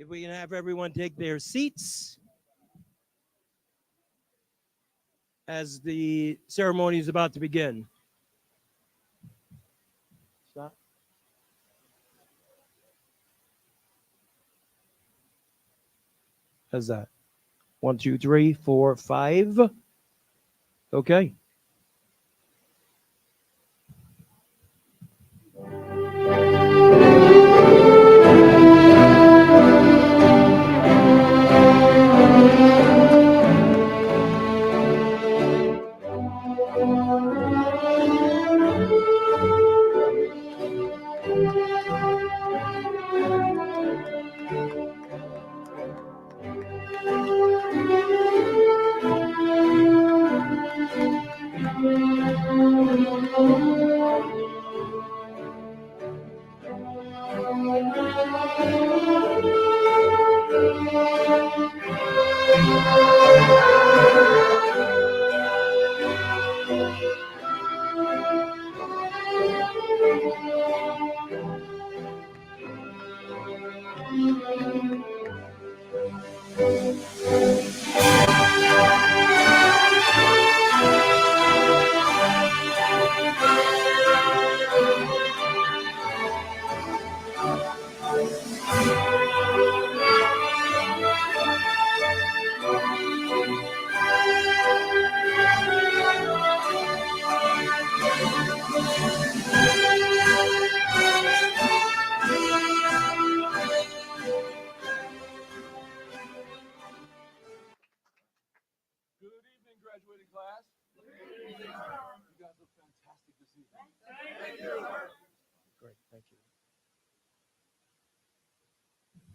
If we can have everyone take their seats as the ceremony is about to begin. Stop. How's that? 1, 2, 3, 4, 5. Okay.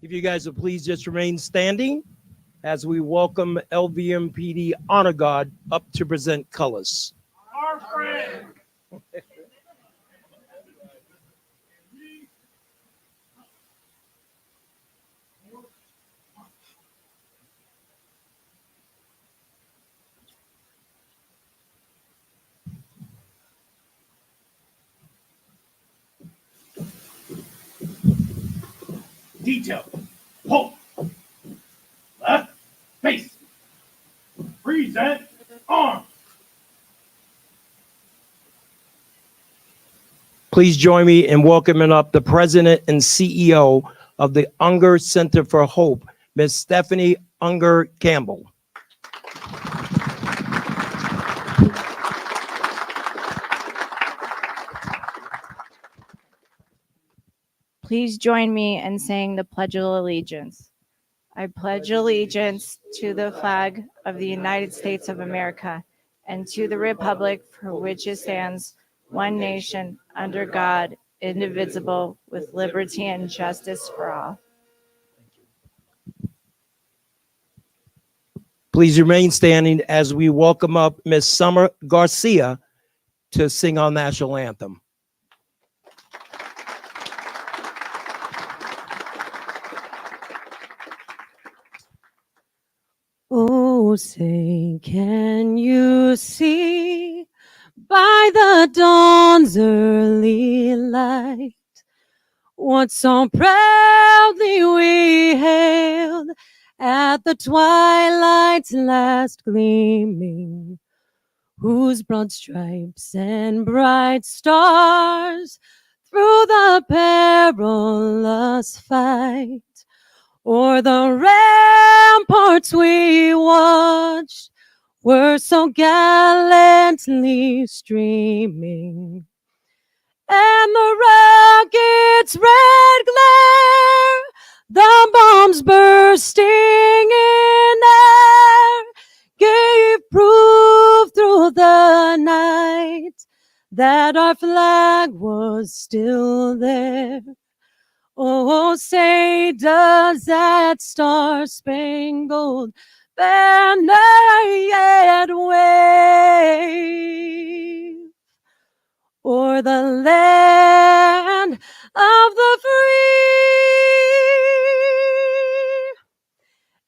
If you guys will please just remain standing as we welcome LVMPD Honor Guard up to present colors. Our friend. Detail. Halt. Left. Face. Present. Arm. Please join me in welcoming up the president and CEO of the Unger Center for Hope, Ms. Stephanie Unger Campbell. Please join me in saying the Pledge of Allegiance. I pledge allegiance to the flag of the United States of America and to the republic for which it stands, one nation, under God, indivisible, with liberty and justice for all. Please remain standing as we welcome up Ms. Summer Garcia to sing our national anthem. Oh, say, can you see by the dawn's early light what so proudly we hailed at the twilight's last gleaming, whose broad stripes and bright stars through the perilous fight o'er the ramparts we watched were so gallantly streaming, and the rocket's red glare, the bombs bursting in air, gave proof through the night that our flag was still there. Oh, say, does that star-spangled banner yet wave o'er the land of the free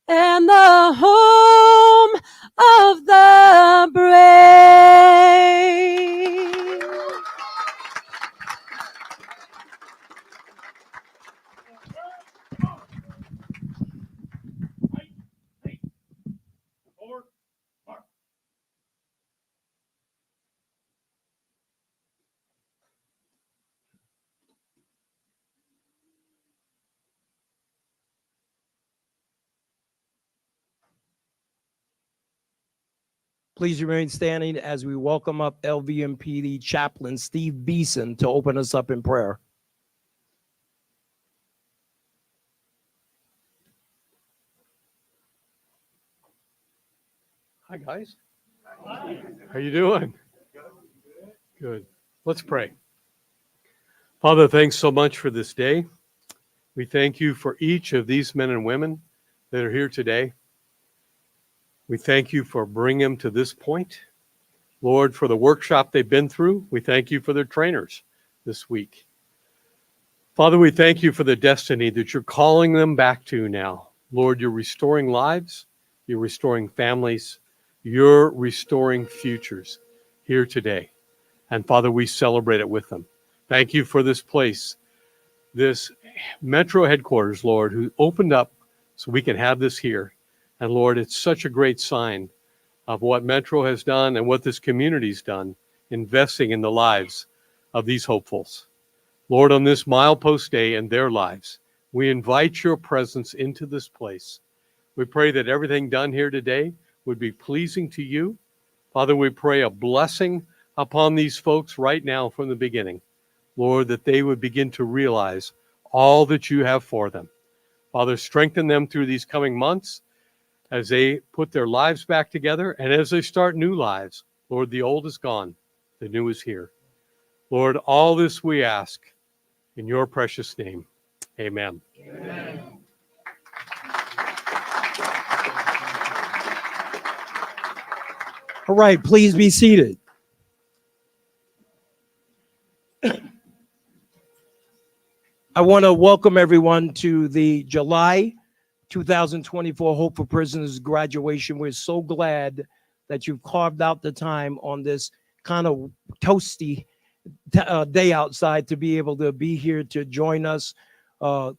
and the home of the brave? Forward, march. Please remain standing as we welcome up LVMPD Chaplain Steve Beeson to open us up in prayer. Hi, guys. How you doing? Good. Let's pray. Father, thanks so much for this day. We thank you for each of these men and women that are here today. We thank you for bringing them to this point. Lord, for the workshop they've been through, we thank you for their trainers this week. Father, we thank you for the destiny that you're calling them back to now. Lord, you're restoring lives, you're restoring families, you're restoring futures here today. And Father, we celebrate it with them. Thank you for this place, this Metro headquarters, Lord, who opened up so we can have this here. And Lord, it's such a great sign of what Metro has done and what this community's done, investing in the lives of these hopefuls. Lord, on this milepost day in their lives, we invite your presence into this place. We pray that everything done here today would be pleasing to you. Father, we pray a blessing upon these folks right now from the beginning. Lord, that they would begin to realize all that you have for them. Father, strengthen them through these coming months as they put their lives back together and as they start new lives. Lord, the old is gone, the new is here. Lord, all this we ask in your precious name. Amen. Amen. All right, please be seated. I want to welcome everyone to the July 2024 Hope for Prisoners graduation. We're so glad that you've carved out the time on this kind of toasty day outside to be able to be here to join us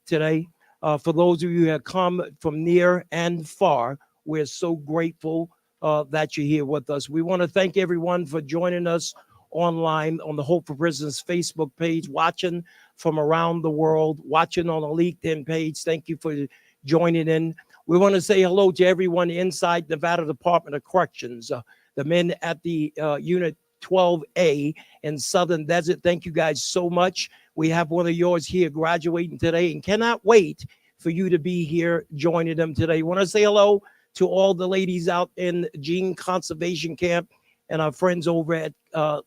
today. For those of you who have come from near and far, we're so grateful that you're here with us. We want to thank everyone for joining us online on the Hope for Prisoners Facebook page, watching from around the world, watching on the LinkedIn page. Thank you for joining in. We want to say hello to everyone inside Nevada Department of Corrections, the men at the unit 12A in Southern Desert. Thank you guys so much. We have one of yours here graduating today and cannot wait for you to be here joining them today. I want to say hello to all the ladies out in Gene Conservation Camp and our friends over at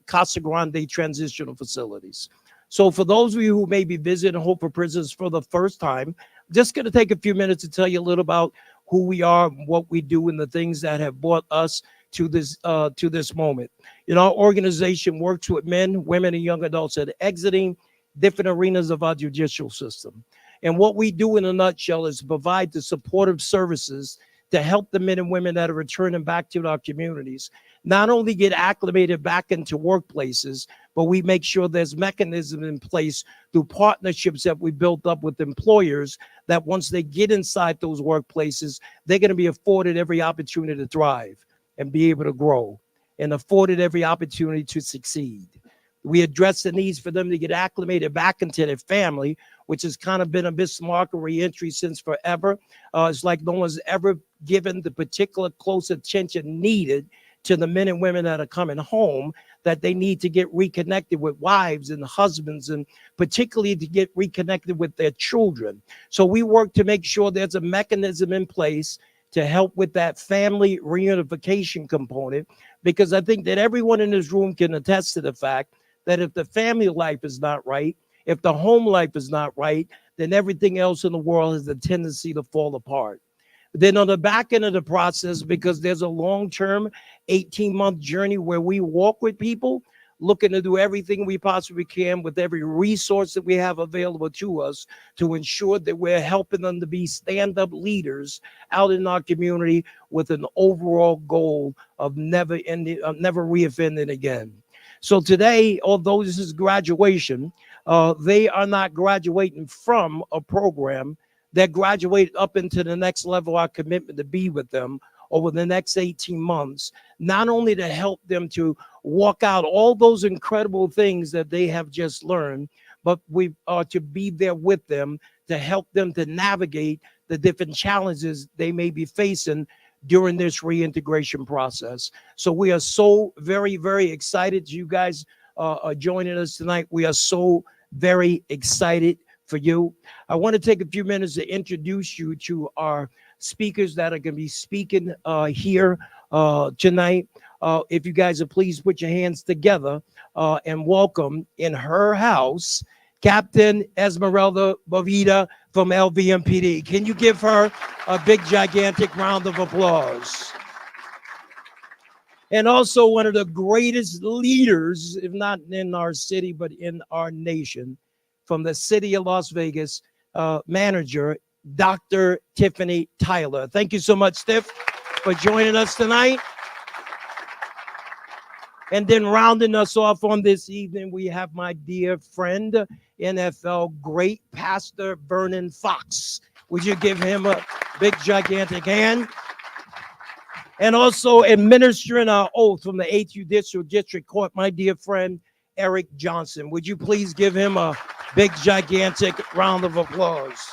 Casa Grande Transitional Facilities. So for those of you who may be visiting Hope for Prisoners for the first time, just going to take a few minutes to tell you a little about who we are, what we do, and the things that have brought us to this moment. You know, our organization works with men, women, and young adults that are exiting different arenas of our judicial system. And what we do in a nutshell is provide the supportive services to help the men and women that are returning back to our communities not only get acclimated back into workplaces, but we make sure there's mechanisms in place through partnerships that we built up with employers that once they get inside those workplaces, they're going to be afforded every opportunity to thrive and be able to grow and afforded every opportunity to succeed. We address the needs for them to get acclimated back into their family, which has kind of been a mismark of reentry since forever. It's like no one's ever given the particular close attention needed to the men and women that are coming home, that they need to get reconnected with wives and husbands, and particularly to get reconnected with their children. So we work to make sure there's a mechanism in place to help with that family reunification component, because I think that everyone in this room can attest to the fact that if the family life is not right, if the home life is not right, then everything else in the world has a tendency to fall apart. Then on the back end of the process, because there's a long-term 18-month journey where we walk with people, looking to do everything we possibly can with every resource that we have available to us to ensure that we're helping them to be stand-up leaders out in our community with an overall goal of never reoffending again. So today, although this is graduation, they are not graduating from a program. They're graduating up into the next level, our commitment to be with them over the next 18 months, not only to help them to walk out all those incredible things that they have just learned, but we are to be there with them to help them to navigate the different challenges they may be facing during this reintegration process. So we are so very, very excited you guys are joining us tonight. We are so very excited for you. I want to take a few minutes to introduce you to our speakers that are going to be speaking here tonight. If you guys would please put your hands together and welcome in her house, Captain Esmeralda Boveda from LVMPD. Can you give her a big, gigantic round of applause? And also one of the greatest leaders, if not in our city, but in our nation, from the city of Las Vegas, manager, Dr. Tiffany Tyler. Thank you so much, Tiff, for joining us tonight. And then rounding us off on this evening, we have my dear friend, NFL great Pastor Vernon Fox. Would you give him a big, gigantic hand? And also administering our oath from the 8th Judicial District Court, my dear friend, Eric Johnson. Would you please give him a big, gigantic round of applause?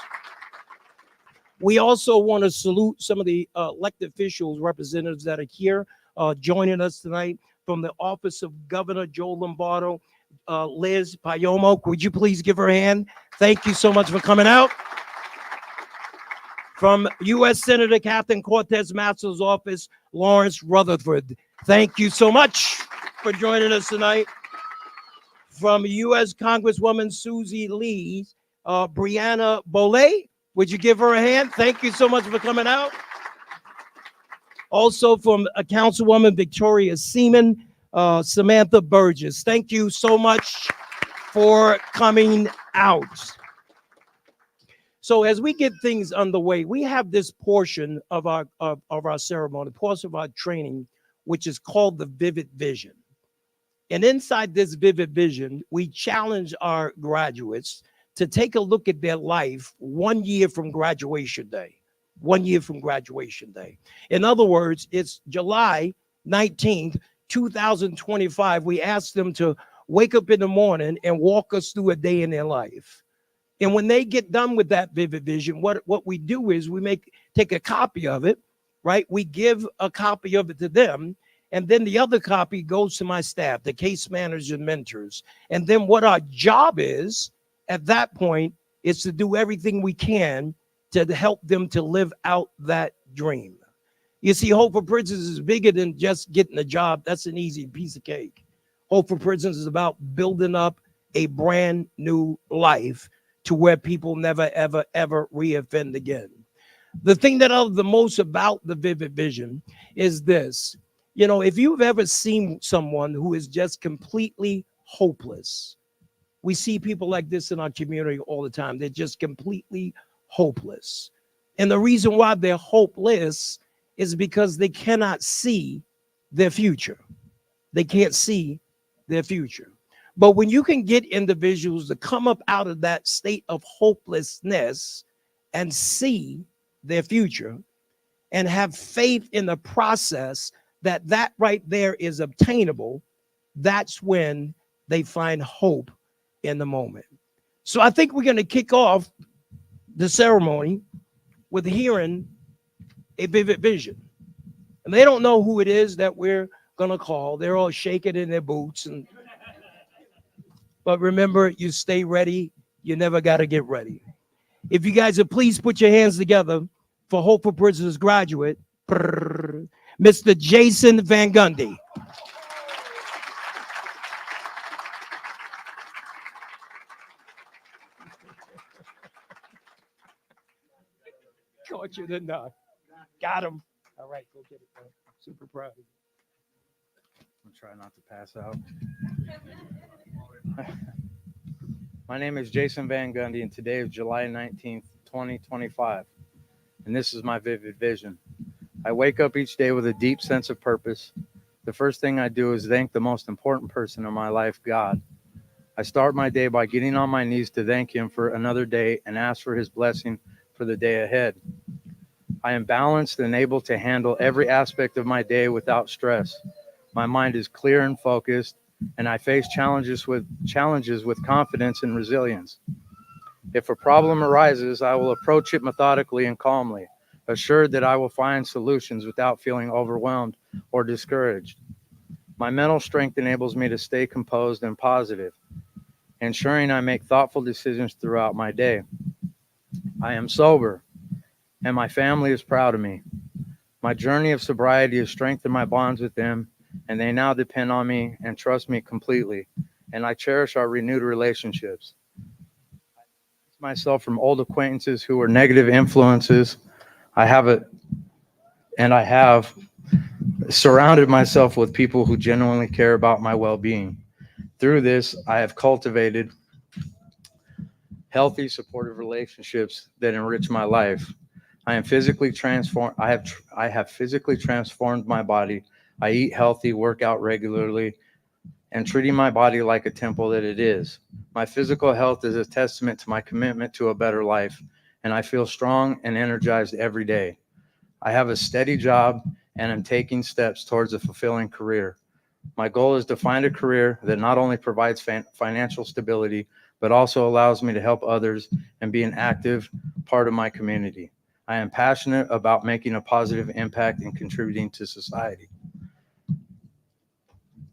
We also want to salute some of the elected officials, representatives that are here joining us tonight. From the office of Governor Joe Lombardo, Liz Payomo, would you please give her a hand? Thank you so much for coming out. From U.S. Senator Captain Cortez Masto's office, Lawrence Rutherford. Thank you so much for joining us tonight. From U.S. Congresswoman Susie Lee, Brianna Boley, would you give her a hand? Thank you so much for coming out. Also from Councilwoman Victoria Seaman, Samantha Burgess. Thank you so much for coming out. So as we get things underway, we have this portion of our ceremony, portion of our training, which is called the Vivid Vision. And inside this Vivid Vision, we challenge our graduates to take a look at their life 1 year from graduation day. 1 year from graduation day. In other words, it's July 19th, 2025. We asked them to wake up in the morning and walk us through a day in their life. And when they get done with that Vivid Vision, what we do is we take a copy of it, right? We give a copy of it to them, And then the other copy goes to my staff, the case managers and mentors. And then what our job is at that point is to do everything we can to help them to live out that dream. You see, Hope for Prisons is bigger than just getting a job. That's an easy piece of cake. Hope for Prisons is about building up a brand new life to where people never, ever, ever reoffend again. The thing that I love the most about the Vivid Vision is this. You know, if you've ever seen someone who is just completely hopeless, we see people like this in our community all the time. They're just completely hopeless. And the reason why they're hopeless is because they cannot see their future. They can't see their future. But when you can get individuals to come up out of that state of hopelessness and see their future and have faith in the process that right there is obtainable, that's when they find hope in the moment. So I think we're going to kick off the ceremony with hearing a vivid vision. And they don't know who it is that we're going to call. They're all shaking in their boots. But remember, you stay ready. You never got to get ready. If you guys would please put your hands together for Hope for Prisoners graduate, Mr. Jason Van Gundy. Caught you, didn't I? Got him. All right, go get it, bro. Super proud of you. I'll try not to pass out. My name is Jason Van Gundy, and today is July 19th, 2025. And this is my vivid vision. I wake up each day with a deep sense of purpose. The first thing I do is thank the most important person in my life, God. I start my day by getting on my knees to thank Him for another day and ask for His blessing for the day ahead. I am balanced and able to handle every aspect of my day without stress. My mind is clear and focused, and I face challenges with confidence and resilience. If a problem arises, I will approach it methodically and calmly, assured that I will find solutions without feeling overwhelmed or discouraged. My mental strength enables me to stay composed and positive, ensuring I make thoughtful decisions throughout my day. I am sober, and my family is proud of me. My journey of sobriety has strengthened my bonds with them, and they now depend on me and trust me completely, and I cherish our renewed relationships. I distance myself from old acquaintances who were negative influences. I have surrounded myself with people who genuinely care about my well-being. Through this, I have cultivated healthy, supportive relationships that enrich my life. I am physically transformed. I have physically transformed my body. I eat healthy, work out regularly, and treating my body like a temple that it is. My physical health is a testament to my commitment to a better life, and I feel strong and energized every day. I have a steady job and am taking steps towards a fulfilling career. My goal is to find a career that not only provides financial stability, but also allows me to help others and be an active part of my community. I am passionate about making a positive impact and contributing to society.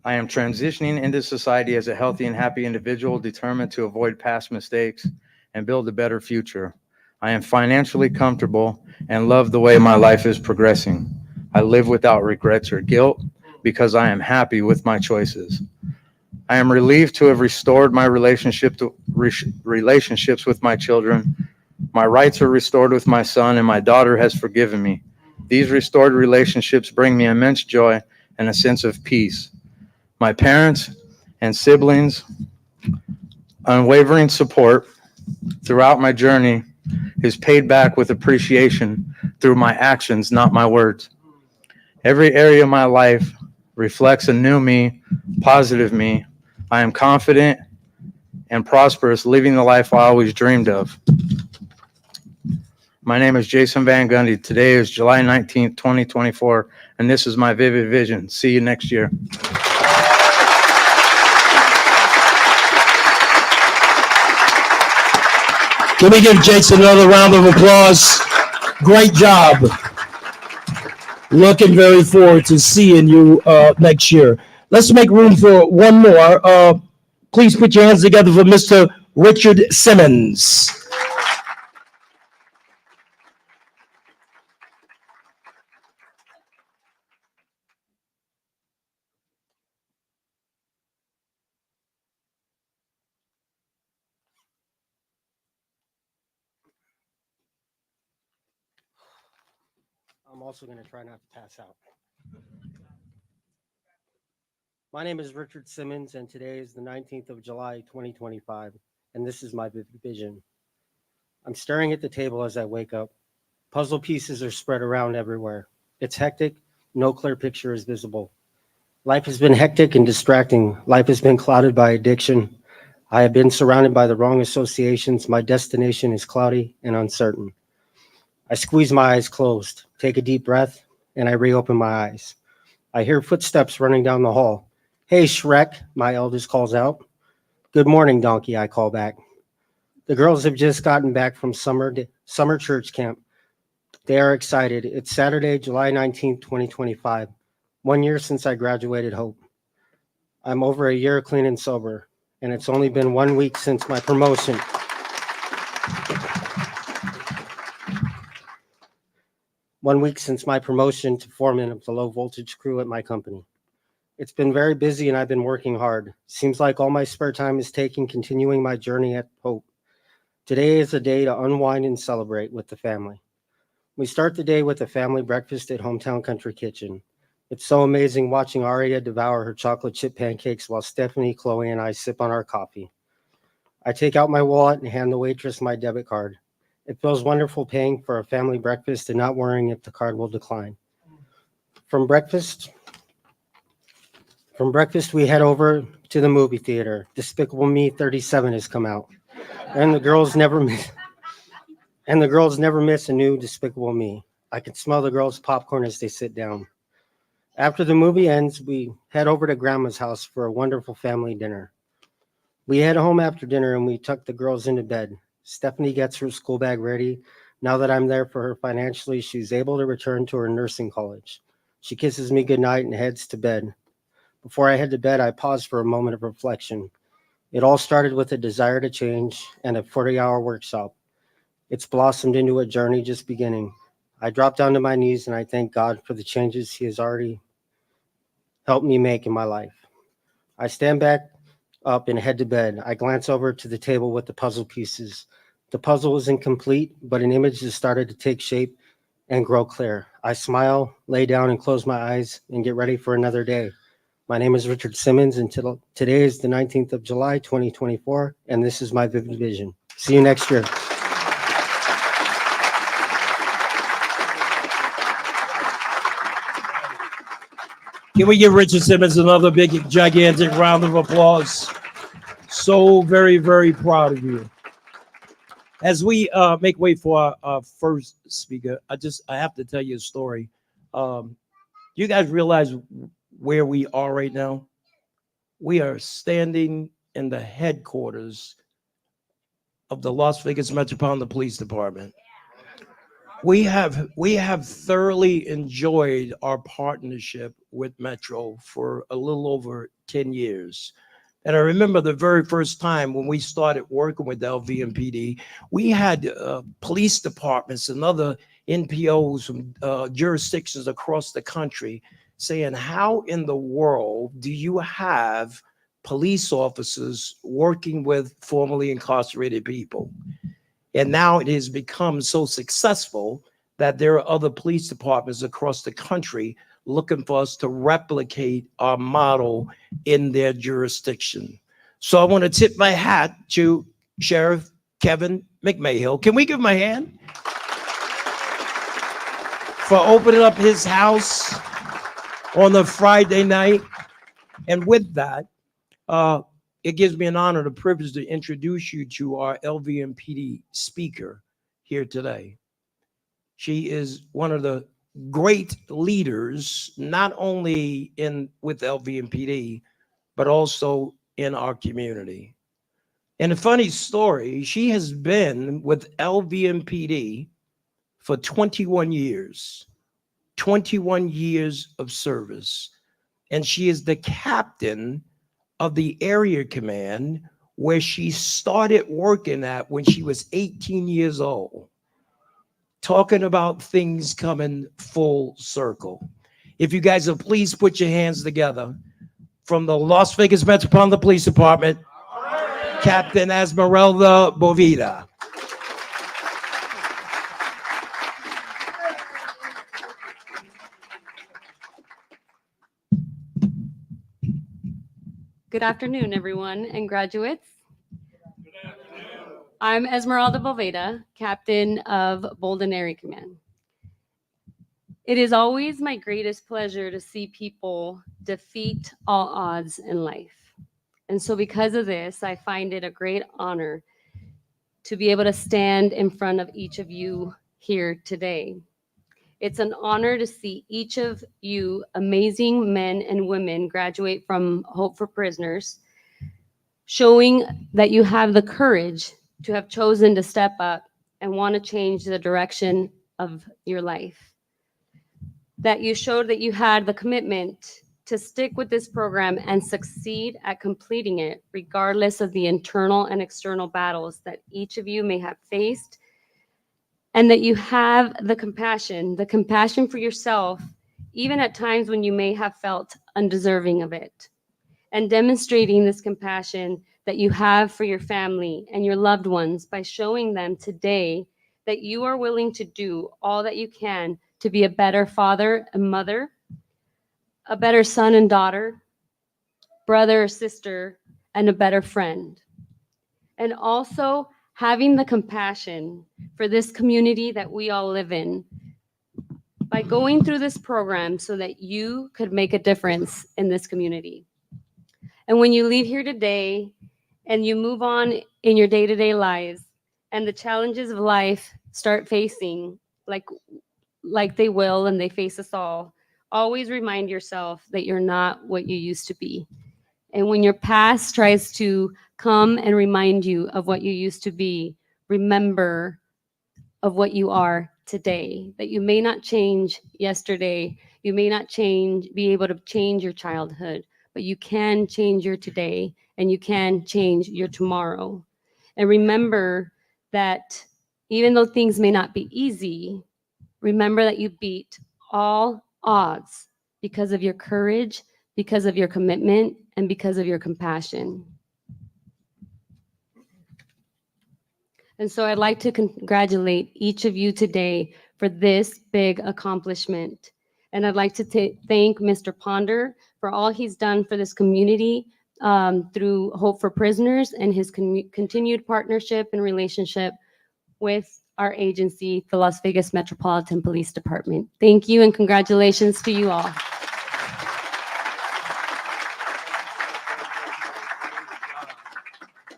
I am transitioning into society as a healthy and happy individual, determined to avoid past mistakes and build a better future. I am financially comfortable and love the way my life is progressing. I live without regrets or guilt because I am happy with my choices. I am relieved to have restored my relationships with my children. My rights are restored with my son, and my daughter has forgiven me. These restored relationships bring me immense joy and a sense of peace. My parents and siblings' unwavering support throughout my journey is paid back with appreciation through my actions, not my words. Every area of my life reflects a new me, positive me. I am confident and prosperous, living the life I always dreamed of. My name is Jason Van Gundy. Today is July 19th, 2024, and this is my vivid vision. See you next year. Can we give Jason another round of applause? Great job. Looking very forward to seeing you next year. Let's make room for one more. Please put your hands together for Mr. Richard Simmons. I'm also going to try not to pass out. My name is Richard Simmons, and today is the 19th of July, 2025, and this is my vision. I'm staring at the table as I wake up. Puzzle pieces are spread around everywhere. It's hectic. No clear picture is visible. Life has been hectic and distracting. Life has been clouded by addiction. I have been surrounded by the wrong associations. My destination is cloudy and uncertain. I squeeze my eyes closed, take a deep breath, and I reopen my eyes. I hear footsteps running down the hall. Hey, Shrek, my eldest calls out. Good morning, Donkey, I call back. The girls have just gotten back from summer church camp. They are excited. It's Saturday, July 19th, 2025. 1 year since I graduated Hope. I'm over a year clean and sober, and it's only been 1 week since my promotion. To foreman of the low voltage crew at my company. It's been very busy and I've been working hard. Seems like all my spare time is taken continuing my journey at Hope. Today is a day to unwind and celebrate with the family. We start the day with a family breakfast at Hometown Country Kitchen. It's so amazing watching Aria devour her chocolate chip pancakes while Stephanie, Chloe, and I sip on our coffee. I take out my wallet and hand the waitress my debit card. It feels wonderful paying for a family breakfast and not worrying if the card will decline. From breakfast, we head over to the movie theater. Despicable Me 37 has come out, and the girls never miss a new Despicable Me. I can smell the girls' popcorn as they sit down. After the movie ends, we head over to Grandma's house for a wonderful family dinner. We head home after dinner and we tuck the girls into bed. Stephanie gets her school bag ready. Now that I'm there for her financially, she's able to return to her nursing college. She kisses me goodnight and heads to bed. Before I head to bed, I pause for a moment of reflection. It all started with a desire to change and a 40-hour workshop. It's blossomed into a journey just beginning. I drop down to my knees and I thank God for the changes He has already helped me make in my life. I stand back up and head to bed. I glance over to the table with the puzzle pieces. The puzzle is incomplete, but an image has started to take shape and grow clear. I smile, lay down and close my eyes and get ready for another day. My name is Richard Simmons, and today is the 19th of July, 2024, and this is my vivid vision. See you next year. Can we give Richard Simmons another big, gigantic round of applause? So very, very proud of you. As we make way for our first speaker, I have to tell you a story. You guys realize where we are right now? We are standing in the headquarters of the Las Vegas Metropolitan Police Department. We have thoroughly enjoyed our partnership with Metro for a little over 10 years. And I remember the very first time when we started working with LVMPD, we had police departments and other NPOs from jurisdictions across the country saying, how in the world do you have police officers working with formerly incarcerated people? And now it has become so successful that there are other police departments across the country looking for us to replicate our model in their jurisdiction. So I want to tip my hat to Sheriff Kevin McMahill. Can we give him a hand for opening up his house on the Friday night? And with that, it gives me an honor and a privilege to introduce you to our LVMPD speaker here today. She is one of the great leaders, not only with LVMPD, but also in our community. And a funny story, she has been with LVMPD for 21 years. 21 years of service. And she is the captain of the area command where she started working at when she was 18 years old. Talking about things coming full circle. If you guys will please put your hands together from the Las Vegas Metropolitan Police Department, Captain Esmeralda Boveda. Good afternoon, everyone and graduates. I'm Esmeralda Boveda, captain of Bolden Area Command. It is always my greatest pleasure to see people defeat all odds in life. And so because of this, I find it a great honor to be able to stand in front of each of you here today. It's an honor to see each of you amazing men and women graduate from Hope for Prisoners, showing that you have the courage to have chosen to step up and want to change the direction of your life. That you showed that you had the commitment to stick with this program and succeed at completing it, regardless of the internal and external battles that each of you may have faced, and that you have the compassion for yourself, even at times when you may have felt undeserving of it, and demonstrating this compassion that you have for your family and your loved ones by showing them today that you are willing to do all that you can to be a better father and mother, a better son and daughter, brother or sister, and a better friend. And also having the compassion for this community that we all live in by going through this program so that you could make a difference in this community. And when you leave here today and you move on in your day-to-day lives and the challenges of life start facing like they will and they face us all, always remind yourself that you're not what you used to be. And when your past tries to come and remind you of what you used to be, remember of what you are today, that you may not change yesterday, you may not be able to change your childhood, but you can change your today and you can change your tomorrow. And remember that even though things may not be easy, remember that you beat all odds because of your courage, because of your commitment, and because of your compassion. And so I'd like to congratulate each of you today for this big accomplishment. And I'd like to thank Mr. Ponder for all he's done for this community through Hope for Prisoners and his continued partnership and relationship with our agency, the Las Vegas Metropolitan Police Department. Thank you and congratulations to you all.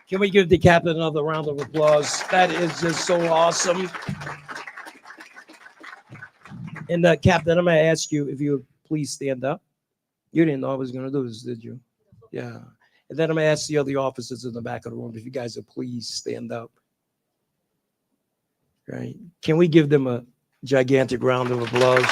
Can we give the captain another round of applause? That is just so awesome. And Captain, I'm going to ask you if you please stand up. You didn't know I was going to do this, did you? Yeah. And then I'm going to ask the other officers in the back of the room if you guys would please stand up. Right? Can we give them a gigantic round of applause?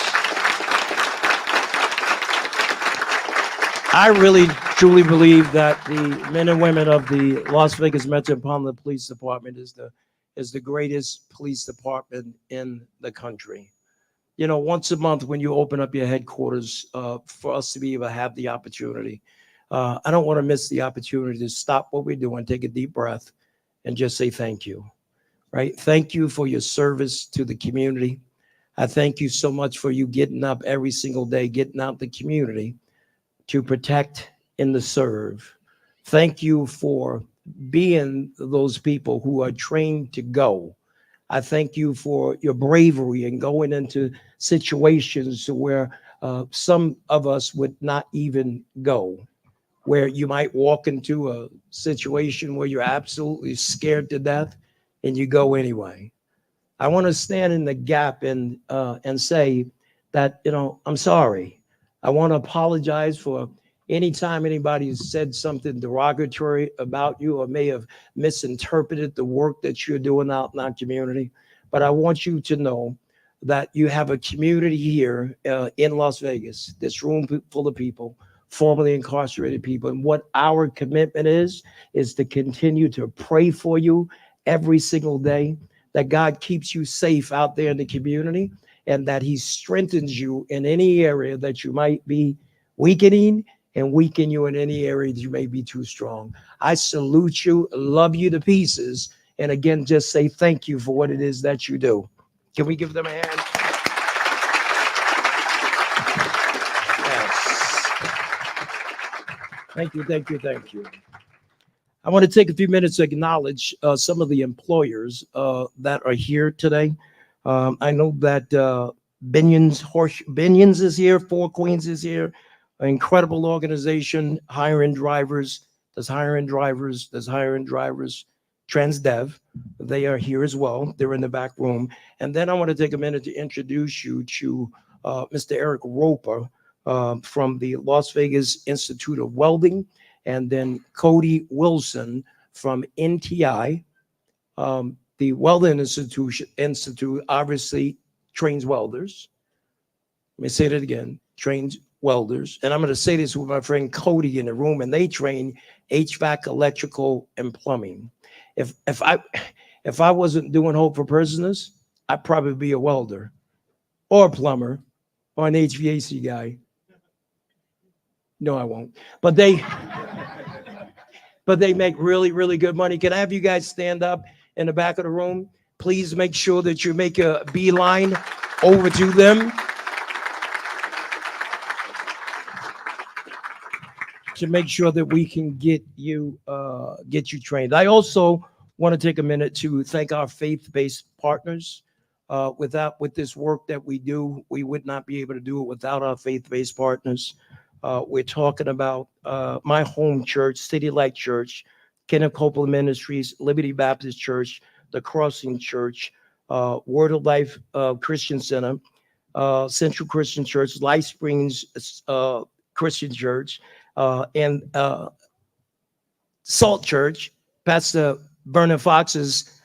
I really, truly believe that the men and women of the Las Vegas Metropolitan Police Department is the greatest police department in the country. You know, once a month when you open up your headquarters for us to be able to have the opportunity, I don't want to miss the opportunity to stop what we're doing, take a deep breath, and just say thank you. Right? Thank you for your service to the community. I thank you so much for you getting up every single day, getting out the community to protect and to serve. Thank you for being those people who are trained to go. I thank you for your bravery and going into situations where some of us would not even go, where you might walk into a situation where you're absolutely scared to death and you go anyway. I want to stand in the gap and say that, you know, I'm sorry. I want to apologize for any time anybody said something derogatory about you or may have misinterpreted the work that you're doing out in our community. But I want you to know that you have a community here in Las Vegas, this room full of people, formerly incarcerated people. And what our commitment is to continue to pray for you every single day, that God keeps you safe out there in the community, and that he strengthens you in any area that you might be weakening, and weaken you in any area that you may be too strong. I salute you, love you to pieces, and again, just say thank you for what it is that you do. Can we give them a hand? Yes. Thank you, thank you, thank you. I want to take a few minutes to acknowledge some of the employers that are here today. I know that Binions is here, Four Queens is here, an incredible organization, hiring drivers. There's hiring drivers. Transdev, they are here as well. They're in the back room. And then I want to take a minute to introduce you to Mr. Eric Roper from the Las Vegas Institute of Welding, and then Cody Wilson from NTI. The Welding Institute obviously trains welders. Let me say that again, trains welders. And I'm going to say this with my friend Cody in the room, and they train HVAC, electrical, and plumbing. If I wasn't doing Hope for Prisoners, I'd probably be a welder or a plumber or an HVAC guy. No, I won't. But they make really, really good money. Can I have you guys stand up in the back of the room? Please make sure that you make a beeline over to them to make sure that we can get you trained. I also want to take a minute to thank our faith-based partners. With this work that we do, we would not be able to do it without our faith-based partners. We're talking about my home church, City Light Church, Kenneth Copeland Ministries, Liberty Baptist Church, the Crossing Church, Word of Life Christian Center, Central Christian Church, Life Springs Christian Church, and Salt Church, Pastor Vernon Fox's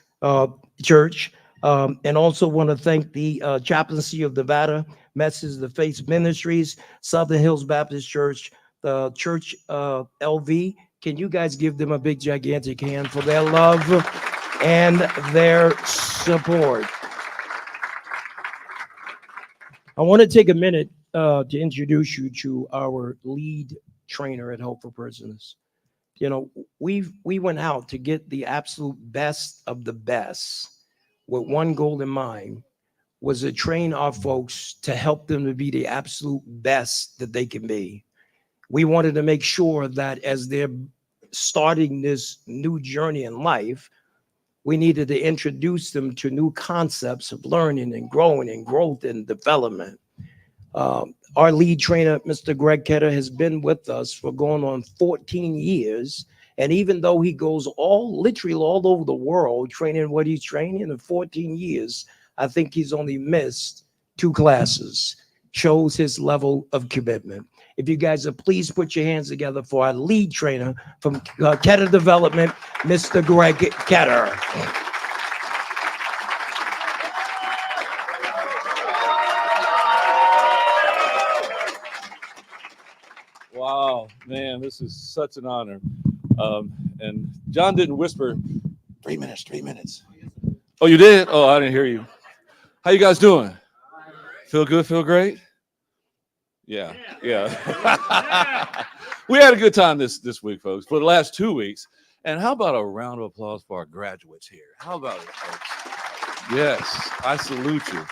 church, and also want to thank the Chaplaincy of Nevada, Message of the Faith Ministries, Southern Hills Baptist Church, the Church LV. Can you guys give them a big, gigantic hand for their love and their support? I want to take a minute to introduce you to our lead trainer at Hope for Prisoners. You know, we went out to get the absolute best of the best with one goal in mind, was to train our folks to help them to be the absolute best that they can be. We wanted to make sure that as they're starting this new journey in life, we needed to introduce them to new concepts of learning and growing and growth and development. Our lead trainer, Mr. Greg Ketter, has been with us for going on 14 years. And even though he goes literally all over the world training what he's training in 14 years, I think he's only missed 2 classes. Shows his level of commitment. If you guys will please put your hands together for our lead trainer from Ketter Development, Mr. Greg Ketter. Wow, man, this is such an honor. And John didn't whisper, 3 minutes, 3 minutes. Oh, you did? Oh, I didn't hear you. How you guys doing? Feel good? Feel great? Yeah. We had a good time this week, folks, for the last 2 weeks. And how about a round of applause for our graduates here? How about it, folks? Yes, I salute you.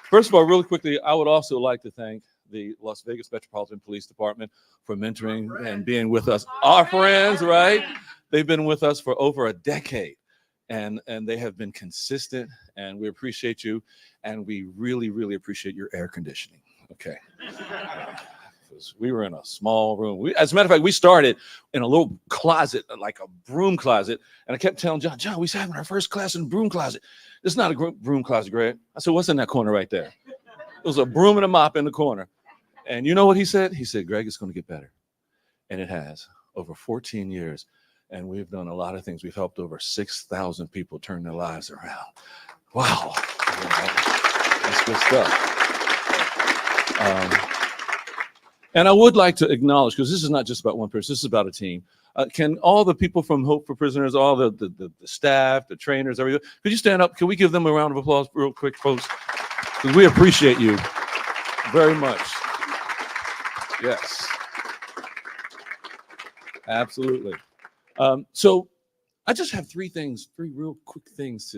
First of all, really quickly, I would also like to thank the Las Vegas Metropolitan Police Department for mentoring and being with us. Our friends, right? They've been with us for over a decade, and they have been consistent, and we appreciate you, and we really, really appreciate your air conditioning. Okay. We were in a small room. As a matter of fact, we started in a little closet, like a broom closet, and I kept telling John, we're having our first class in broom closet. It's not a broom closet, Greg. I said, what's in that corner right there? It was a broom and a mop in the corner. And you know what he said? He said, Greg, it's going to get better. And it has, over 14 years. And we've done a lot of things. We've helped over 6,000 people turn their lives around. Wow. That's good stuff. And I would like to acknowledge, because this is not just about one person, this is about a team. Can all the people from Hope for Prisoners, all the staff, the trainers, everything, could you stand up? Can we give them a round of applause real quick, folks? Because we appreciate you very much. Yes. Absolutely. So I just have three real quick things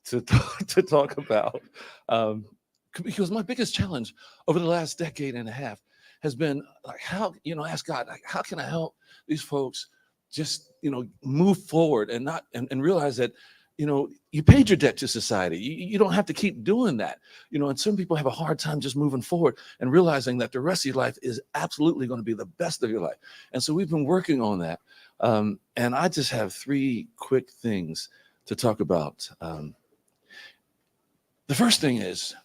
to talk about. Because my biggest challenge over the last decade and a half has been like, ask God, like, how can I help these folks just, move forward and not, and realize that, you paid your debt to society. You don't have to keep doing that, and some people have a hard time just moving forward and realizing that the rest of your life is absolutely going to be the best of your life. And so we've been working on that. And I just have three quick things to talk about. The first thing is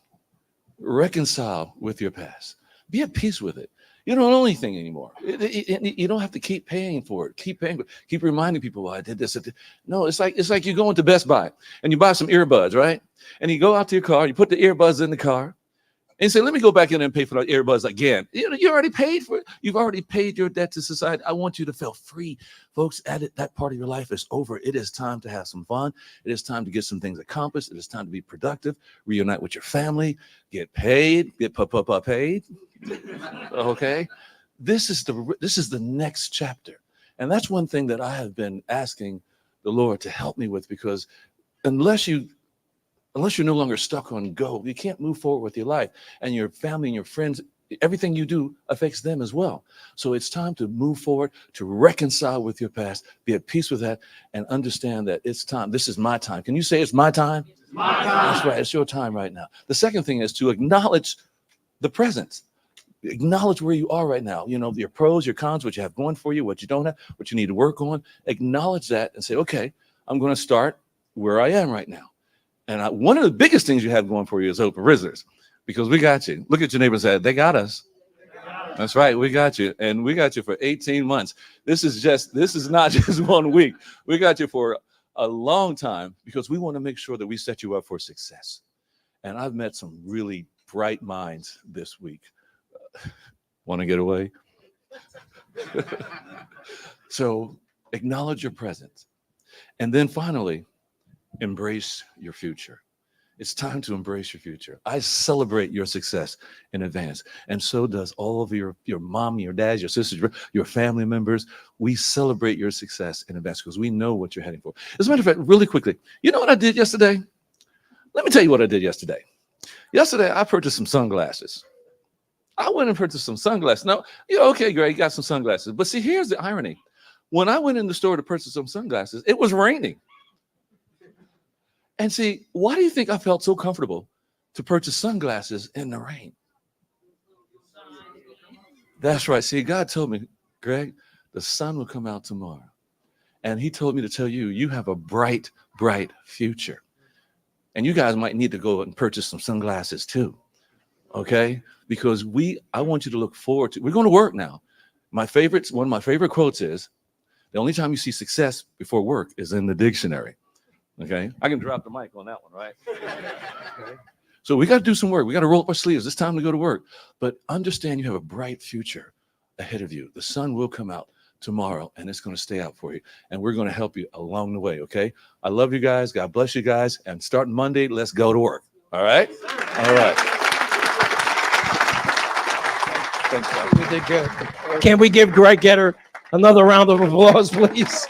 reconcile with your past. Be at peace with it. You don't owe anything anymore. You don't have to keep paying for it. Keep reminding people, well, I did this. No, it's like you go into Best Buy and you buy some earbuds, right? And you go out to your car, you put the earbuds in the car, and you say, let me go back in and pay for the earbuds again. You already paid for it. You've already paid your debt to society. I want you to feel free. Folks, that part of your life is over. It is time to have some fun. It is time to get some things accomplished. It is time to be productive, reunite with your family, get paid, get paid. Okay. This is the next chapter. And that's one thing that I have been asking the Lord to help me with, because unless you're no longer stuck on go, you can't move forward with your life, and your family and your friends, everything you do affects them as well. So it's time to move forward, to reconcile with your past, be at peace with that, and understand that it's time. This is my time. Can you say it's my time? It's my time. That's right. It's your time right now. The second thing is to acknowledge the present. Acknowledge where you are right now. Your pros, your cons, what you have going for you, what you don't have, what you need to work on. Acknowledge that and say, okay, I'm going to start where I am right now. And one of the biggest things you have going for you is Hope for Prisoners, because we got you. Look at your neighbor and say, they got us. That's right. We got you. And we got you for 18 months. This is not just 1 week. We got you for a long time, because we want to make sure that we set you up for success. And I've met some really bright minds this week. Want to get away? So acknowledge your present. And then finally, embrace your future. It's time to embrace your future. I celebrate your success in advance. And so does all of your mom, your dad, your sisters, your family members. We celebrate your success in advance because we know what you're heading for. As a matter of fact, really quickly, you know what I did yesterday? Let me tell you what I did yesterday. Yesterday, I purchased some sunglasses. I went and purchased some sunglasses. Now, okay, Greg, you got some sunglasses. But see, here's the irony. When I went in the store to purchase some sunglasses, it was raining. And see, why do you think I felt so comfortable to purchase sunglasses in the rain? That's right. See, God told me, Greg, the sun will come out tomorrow. And he told me to tell you, you have a bright, bright future. And you guys might need to go and purchase some sunglasses too. Okay? Because I want you to look forward to, we're going to work now. One of my favorite quotes is, the only time you see success before work is in the dictionary. Okay? I can drop the mic on that one, right? Okay. So we got to do some work. We got to roll up our sleeves. It's time to go to work. But understand you have a bright future ahead of you. The sun will come out tomorrow, and it's going to stay out for you. And we're going to help you along the way, okay? I love you guys. God bless you guys. And starting Monday, let's go to work. All right? All right. Thanks, guys. You did good. Can we give Greg Getter another round of applause, please?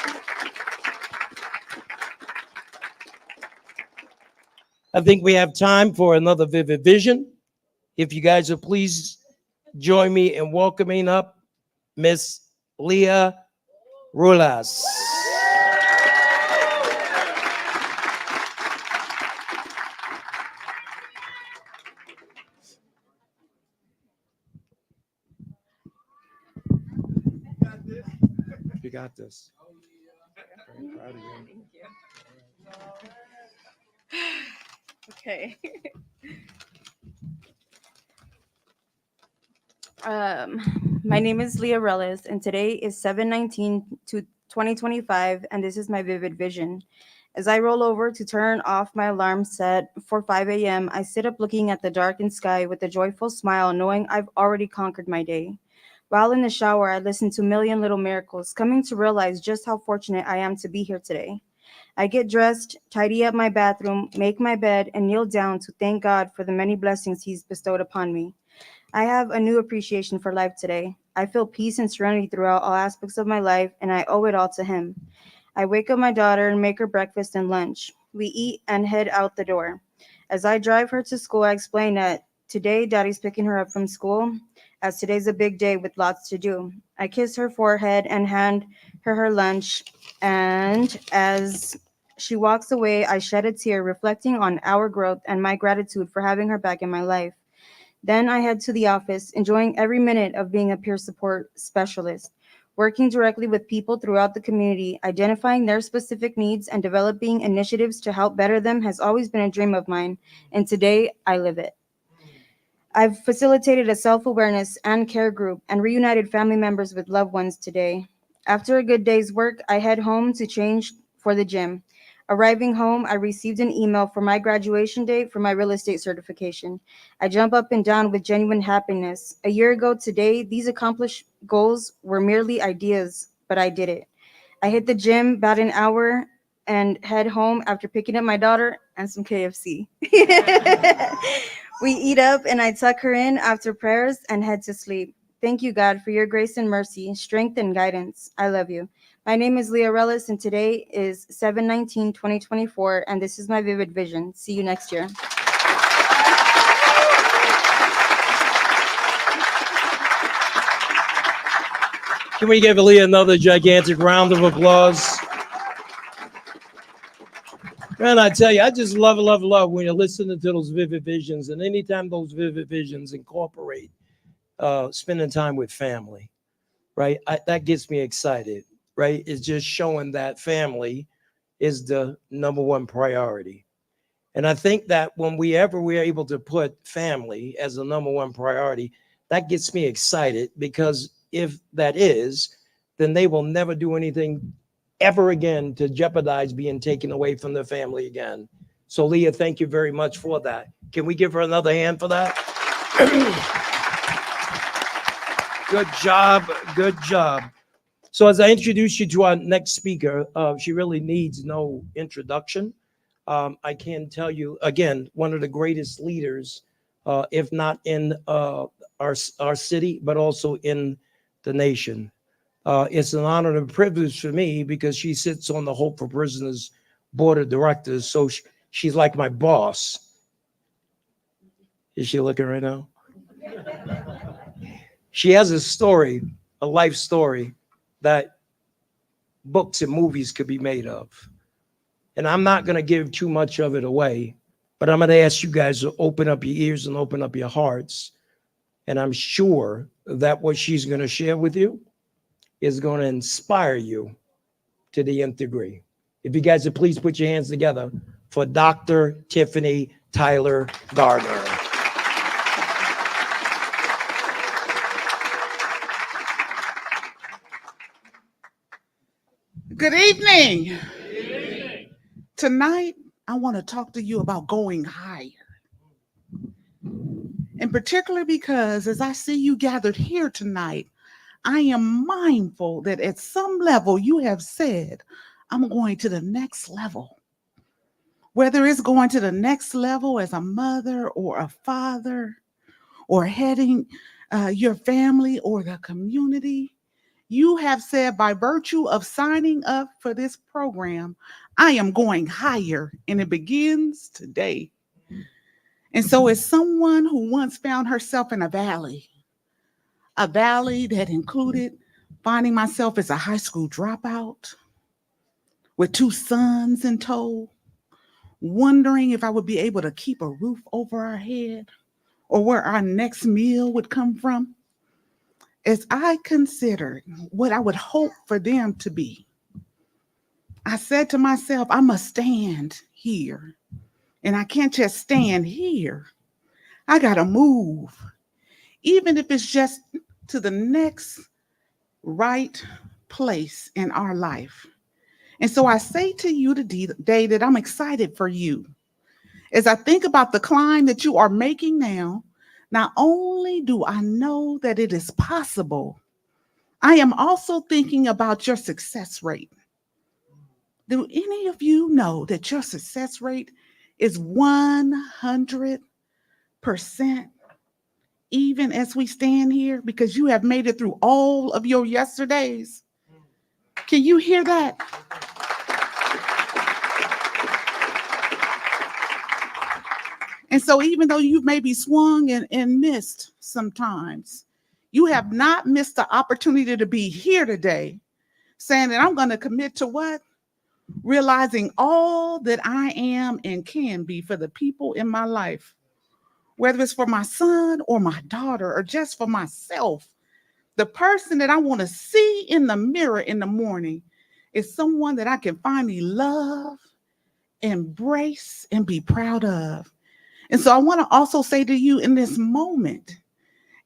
I think we have time for another Vivid Vision. If you guys will please join me in welcoming up Miss Leah Rulas. You got this. Very proud of you. Okay. My name is Leah Reles, and today is 7/19/2025, and this is my Vivid Vision. As I roll over to turn off my alarm set for 5 a.m., I sit up looking at the darkened sky with a joyful smile, knowing I've already conquered my day. While in the shower, I listen to Million Little Miracles, coming to realize just how fortunate I am to be here today. I get dressed, tidy up my bathroom, make my bed, and kneel down to thank God for the many blessings He's bestowed upon me. I have a new appreciation for life today. I feel peace and serenity throughout all aspects of my life, and I owe it all to Him. I wake up my daughter and make her breakfast and lunch. We eat and head out the door. As I drive her to school, I explain that today Daddy's picking her up from school, as today's a big day with lots to do. I kiss her forehead and hand her lunch, and as she walks away, I shed a tear, reflecting on our growth and my gratitude for having her back in my life. Then I head to the office, enjoying every minute of being a peer support specialist, working directly with people throughout the community, identifying their specific needs and developing initiatives to help better them has always been a dream of mine, and today I live it. I've facilitated a self-awareness and care group and reunited family members with loved ones today. After a good day's work, I head home to change for the gym. Arriving home, I received an email for my graduation date for my real estate certification. I jump up and down with genuine happiness. A year ago today, these accomplished goals were merely ideas, but I did it. I hit the gym about an hour and head home after picking up my daughter and some KFC. We eat up and I tuck her in after prayers and head to sleep. Thank you, God, for your grace and mercy, strength and guidance. I love you. My name is Leah Rellis, and today is 7/19/2024, and this is my vivid vision. See you next year. Can we give Aaliyah another gigantic round of applause? Man, I tell you, I just love when you're listening to those vivid visions, and anytime those vivid visions incorporate spending time with family, right? That gets me excited, right? It's just showing that family is the number one priority. And I think that when we're able to put family as the number one priority, that gets me excited, because if that is, then they will never do anything ever again to jeopardize being taken away from their family again. So Leah, thank you very much for that. Can we give her another hand for that? Good job, good job. So as I introduce you to our next speaker, she really needs no introduction. I can tell you, again, one of the greatest leaders, if not in our city, but also in the nation. It's an honor and a privilege for me because she sits on the Hope for Prisoners board of directors. So she's like my boss. Is she looking right now? She has a story, a life story that books and movies could be made of. And I'm not going to give too much of it away, but I'm going to ask you guys to open up your ears and open up your hearts. And I'm sure that what she's going to share with you is going to inspire you to the nth degree. If you guys would please put your hands together for Dr. Tiffany Tyler Gardner. Good evening. Tonight, I want to talk to you about going higher. And particularly because as I see you gathered here tonight, I am mindful that at some level you have said, I'm going to the next level. Whether it's going to the next level as a mother or a father, or heading your family or the community, you have said by virtue of signing up for this program, I am going higher, and it begins today. And so as someone who once found herself in a valley that included finding myself as a high school dropout with 2 sons in tow, wondering if I would be able to keep a roof over our head or where our next meal would come from, as I considered what I would hope for them to be, I said to myself, I must stand here. And I can't just stand here. I got to move, even if it's just to the next right place in our life. And so I say to you today that I'm excited for you. As I think about the climb that you are making now, not only do I know that it is possible, I am also thinking about your success rate. Do any of you know that your success rate is 100%, even as we stand here, because you have made it through all of your yesterdays? Can you hear that? And so even though you've maybe swung and missed sometimes, you have not missed the opportunity to be here today saying that I'm going to commit to what? Realizing all that I am and can be for the people in my life, whether it's for my son or my daughter or just for myself. The person that I want to see in the mirror in the morning is someone that I can finally love, embrace, and be proud of. And so I want to also say to you in this moment,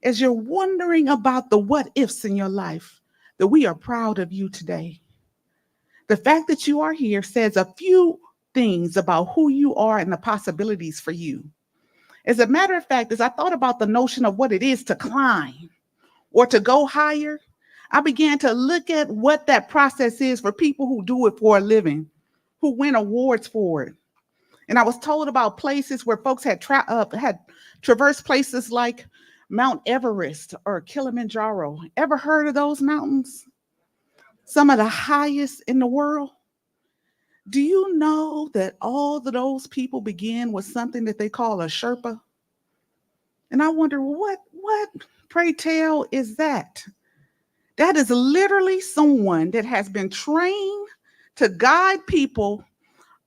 as you're wondering about the what ifs in your life, that we are proud of you today. The fact that you are here says a few things about who you are and the possibilities for you. As a matter of fact, as I thought about the notion of what it is to climb or to go higher, I began to look at what that process is for people who do it for a living, who win awards for it. And I was told about places where folks had traversed places like Mount Everest or Kilimanjaro. Ever heard of those mountains? Some of the highest in the world. Do you know that all of those people begin with something that they call a Sherpa? And I wonder, what pray tell is that? That is literally someone that has been trained to guide people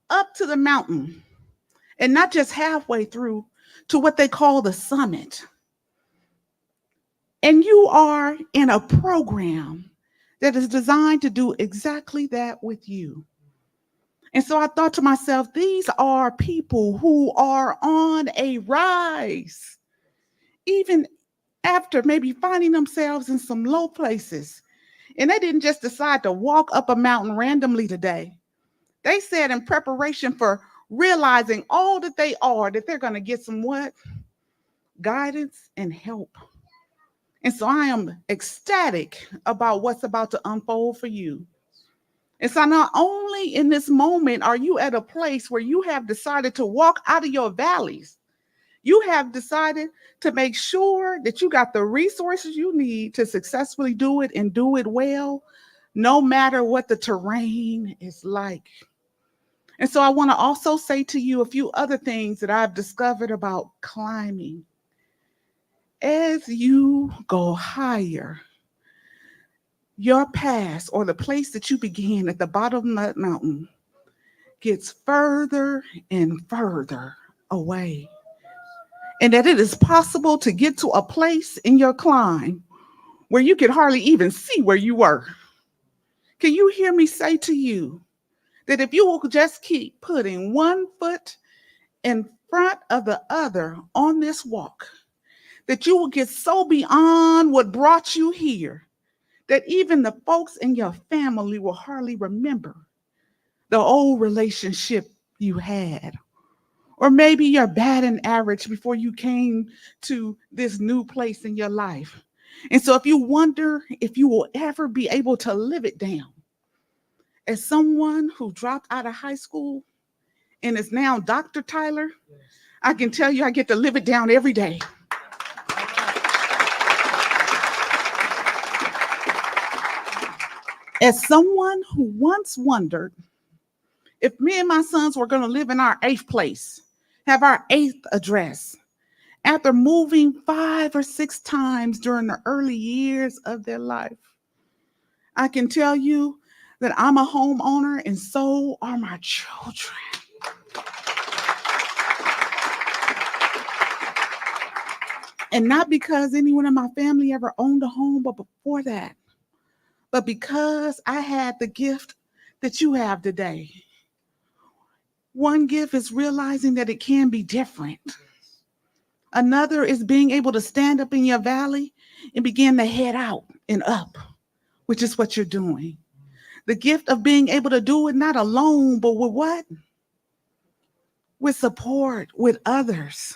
up to the mountain and not just halfway through to what they call the summit. And you are in a program that is designed to do exactly that with you. And so I thought to myself, these are people who are on a rise, even after maybe finding themselves in some low places. And they didn't just decide to walk up a mountain randomly today. They said in preparation for realizing all that they are, that they're going to get some what? Guidance and help. And so I am ecstatic about what's about to unfold for you. And so not only in this moment are you at a place where you have decided to walk out of your valleys, you have decided to make sure that you got the resources you need to successfully do it and do it well, no matter what the terrain is like. And so I want to also say to you a few other things that I've discovered about climbing. As you go higher, your past or the place that you began at the bottom of that mountain gets further and further away. And that it is possible to get to a place in your climb where you can hardly even see where you were. Can you hear me say to you that if you will just keep putting one foot in front of the other on this walk, that you will get so beyond what brought you here that even the folks in your family will hardly remember the old relationship you had, or maybe your batting average before you came to this new place in your life. And so if you wonder if you will ever be able to live it down, as someone who dropped out of high school and is now Dr. Tyler, I can tell you I get to live it down every day. As someone who once wondered if me and my sons were going to live in our 8th place, have our 8th address, after moving 5 or 6 times during the early years of their life, I can tell you that I'm a homeowner and so are my children. And not because anyone in my family ever owned a home, but before that, but because I had the gift that you have today. One gift is realizing that it can be different. Another is being able to stand up in your valley and begin to head out and up, which is what you're doing. The gift of being able to do it not alone, but with what? With support, with others.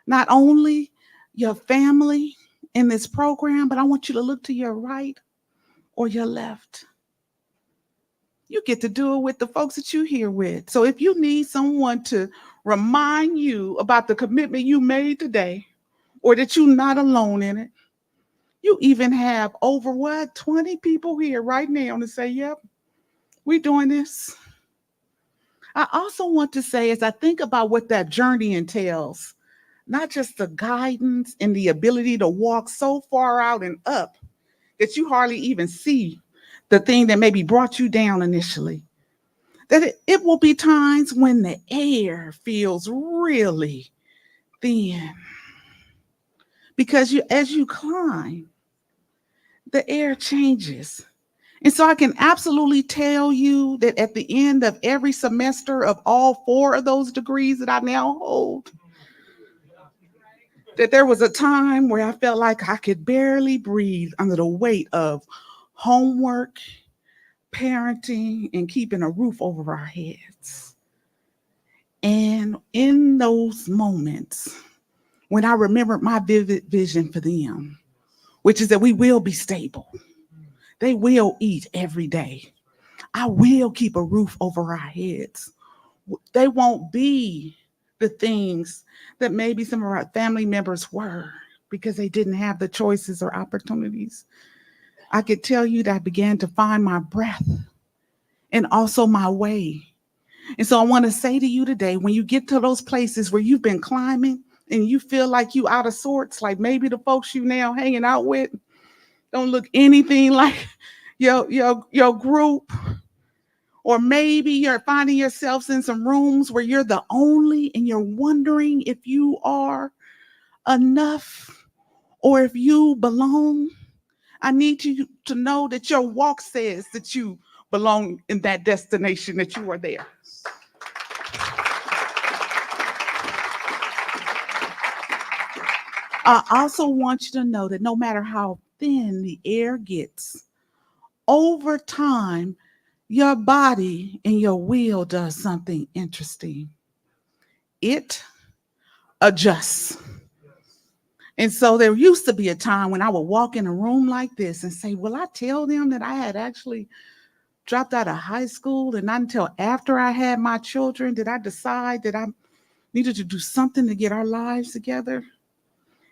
Not only your family in this program, but I want you to look to your right or your left. You get to do it with the folks that you're here with. So if you need someone to remind you about the commitment you made today, or that you're not alone in it, you even have over 20 people here right now to say, yep, we're doing this. I also want to say, as I think about what that journey entails, not just the guidance and the ability to walk so far out and up that you hardly even see the thing that maybe brought you down initially, that it will be times when the air feels really thin. Because as you climb, the air changes. And so I can absolutely tell you that at the end of every semester of all 4 of those degrees that I now hold, that there was a time where I felt like I could barely breathe under the weight of homework, parenting, and keeping a roof over our heads. And in those moments, when I remembered my vivid vision for them, which is that we will be stable. They will eat every day. I will keep a roof over our heads. They won't be the things that maybe some of our family members were because they didn't have the choices or opportunities. I could tell you that I began to find my breath and also my way. And so I want to say to you today, when you get to those places where you've been climbing and you feel like you out of sorts, like maybe the folks you now hanging out with don't look anything like your group, or maybe you're finding yourselves in some rooms where you're the only and you're wondering if you are enough or if you belong. I need you to know that your walk says that you belong in that destination, that you are there. I also want you to know that no matter how thin the air gets, over time, your body and your will does something interesting. It adjusts. And so there used to be a time when I would walk in a room like this and say, will I tell them that I had actually dropped out of high school? And not until after I had my children did I decide that I needed to do something to get our lives together.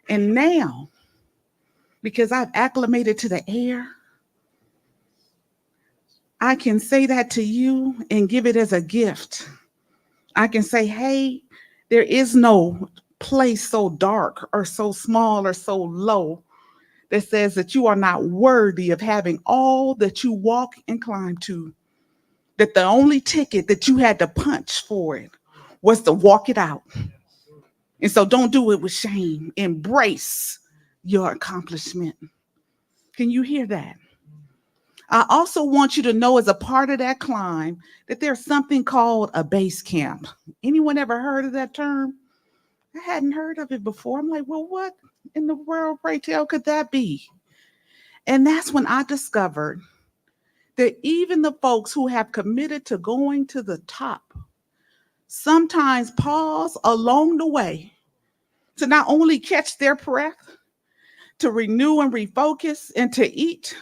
And now, because I've acclimated to the air, I can say that to you and give it as a gift. I can say, hey, there is no place so dark or so small or so low that says that you are not worthy of having all that you walk and climb to, that the only ticket that you had to punch for it was to walk it out. And so don't do it with shame. Embrace your accomplishment. Can you hear that? I also want you to know, as a part of that climb, that there's something called a base camp. Anyone ever heard of that term? I hadn't heard of it before. I'm like, well, what in the world, pray tell, could that be? And that's when I discovered that even the folks who have committed to going to the top sometimes pause along the way to not only catch their breath, to renew and refocus and to eat,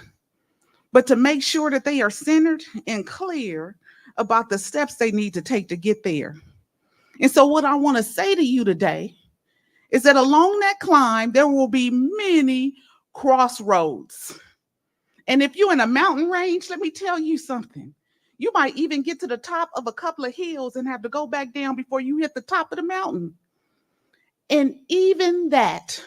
but to make sure that they are centered and clear about the steps they need to take to get there. And so what I want to say to you today is that along that climb, there will be many crossroads. And if you're in a mountain range, let me tell you something. You might even get to the top of a couple of hills and have to go back down before you hit the top of the mountain. And even that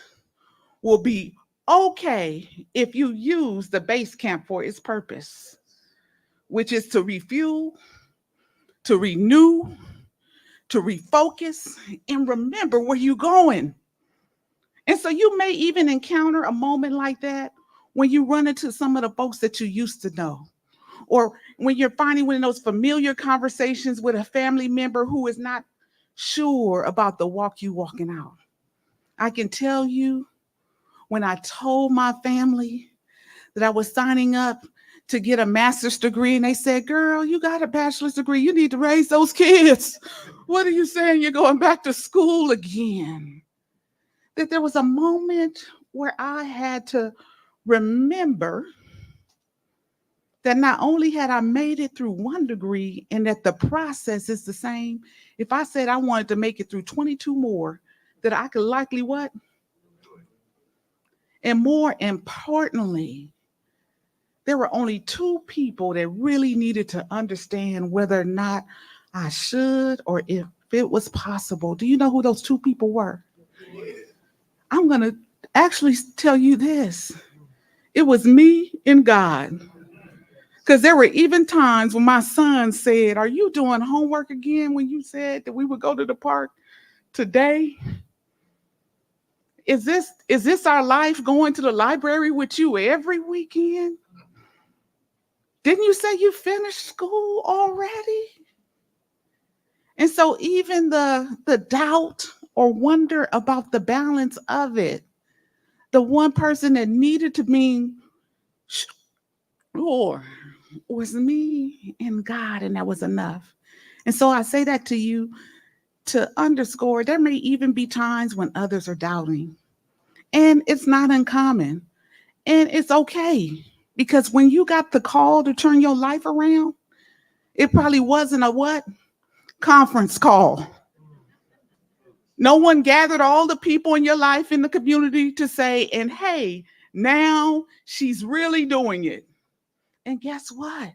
will be okay if you use the base camp for its purpose, which is to refuel, to renew, to refocus, and remember where you're going. And so you may even encounter a moment like that when you run into some of the folks that you used to know, or when you're finding one of those familiar conversations with a family member who is not sure about the walk you walking out. I can tell you, when I told my family that I was signing up to get a master's degree, and they said, girl, you got a bachelor's degree. You need to raise those kids. What are you saying? You're going back to school again. That there was a moment where I had to remember that not only had I made it through one degree and that the process is the same, if I said I wanted to make it through 22 more, that I could likely what? And more importantly, there were only two people that really needed to understand whether or not I should or if it was possible. Do you know who those two people were? I'm going to actually tell you this. It was me and God. Because there were even times when my son said, are you doing homework again when you said that we would go to the park today? Is this our life, going to the library with you every weekend? Didn't you say you finished school already? And so even the doubt or wonder about the balance of it, the one person that needed to be sure was me and God, and that was enough. And so I say that to you to underscore there may even be times when others are doubting. And it's not uncommon. And it's okay. Because when you got the call to turn your life around, it probably wasn't a what? Conference call. No one gathered all the people in your life in the community to say, and hey, now she's really doing it. And guess what?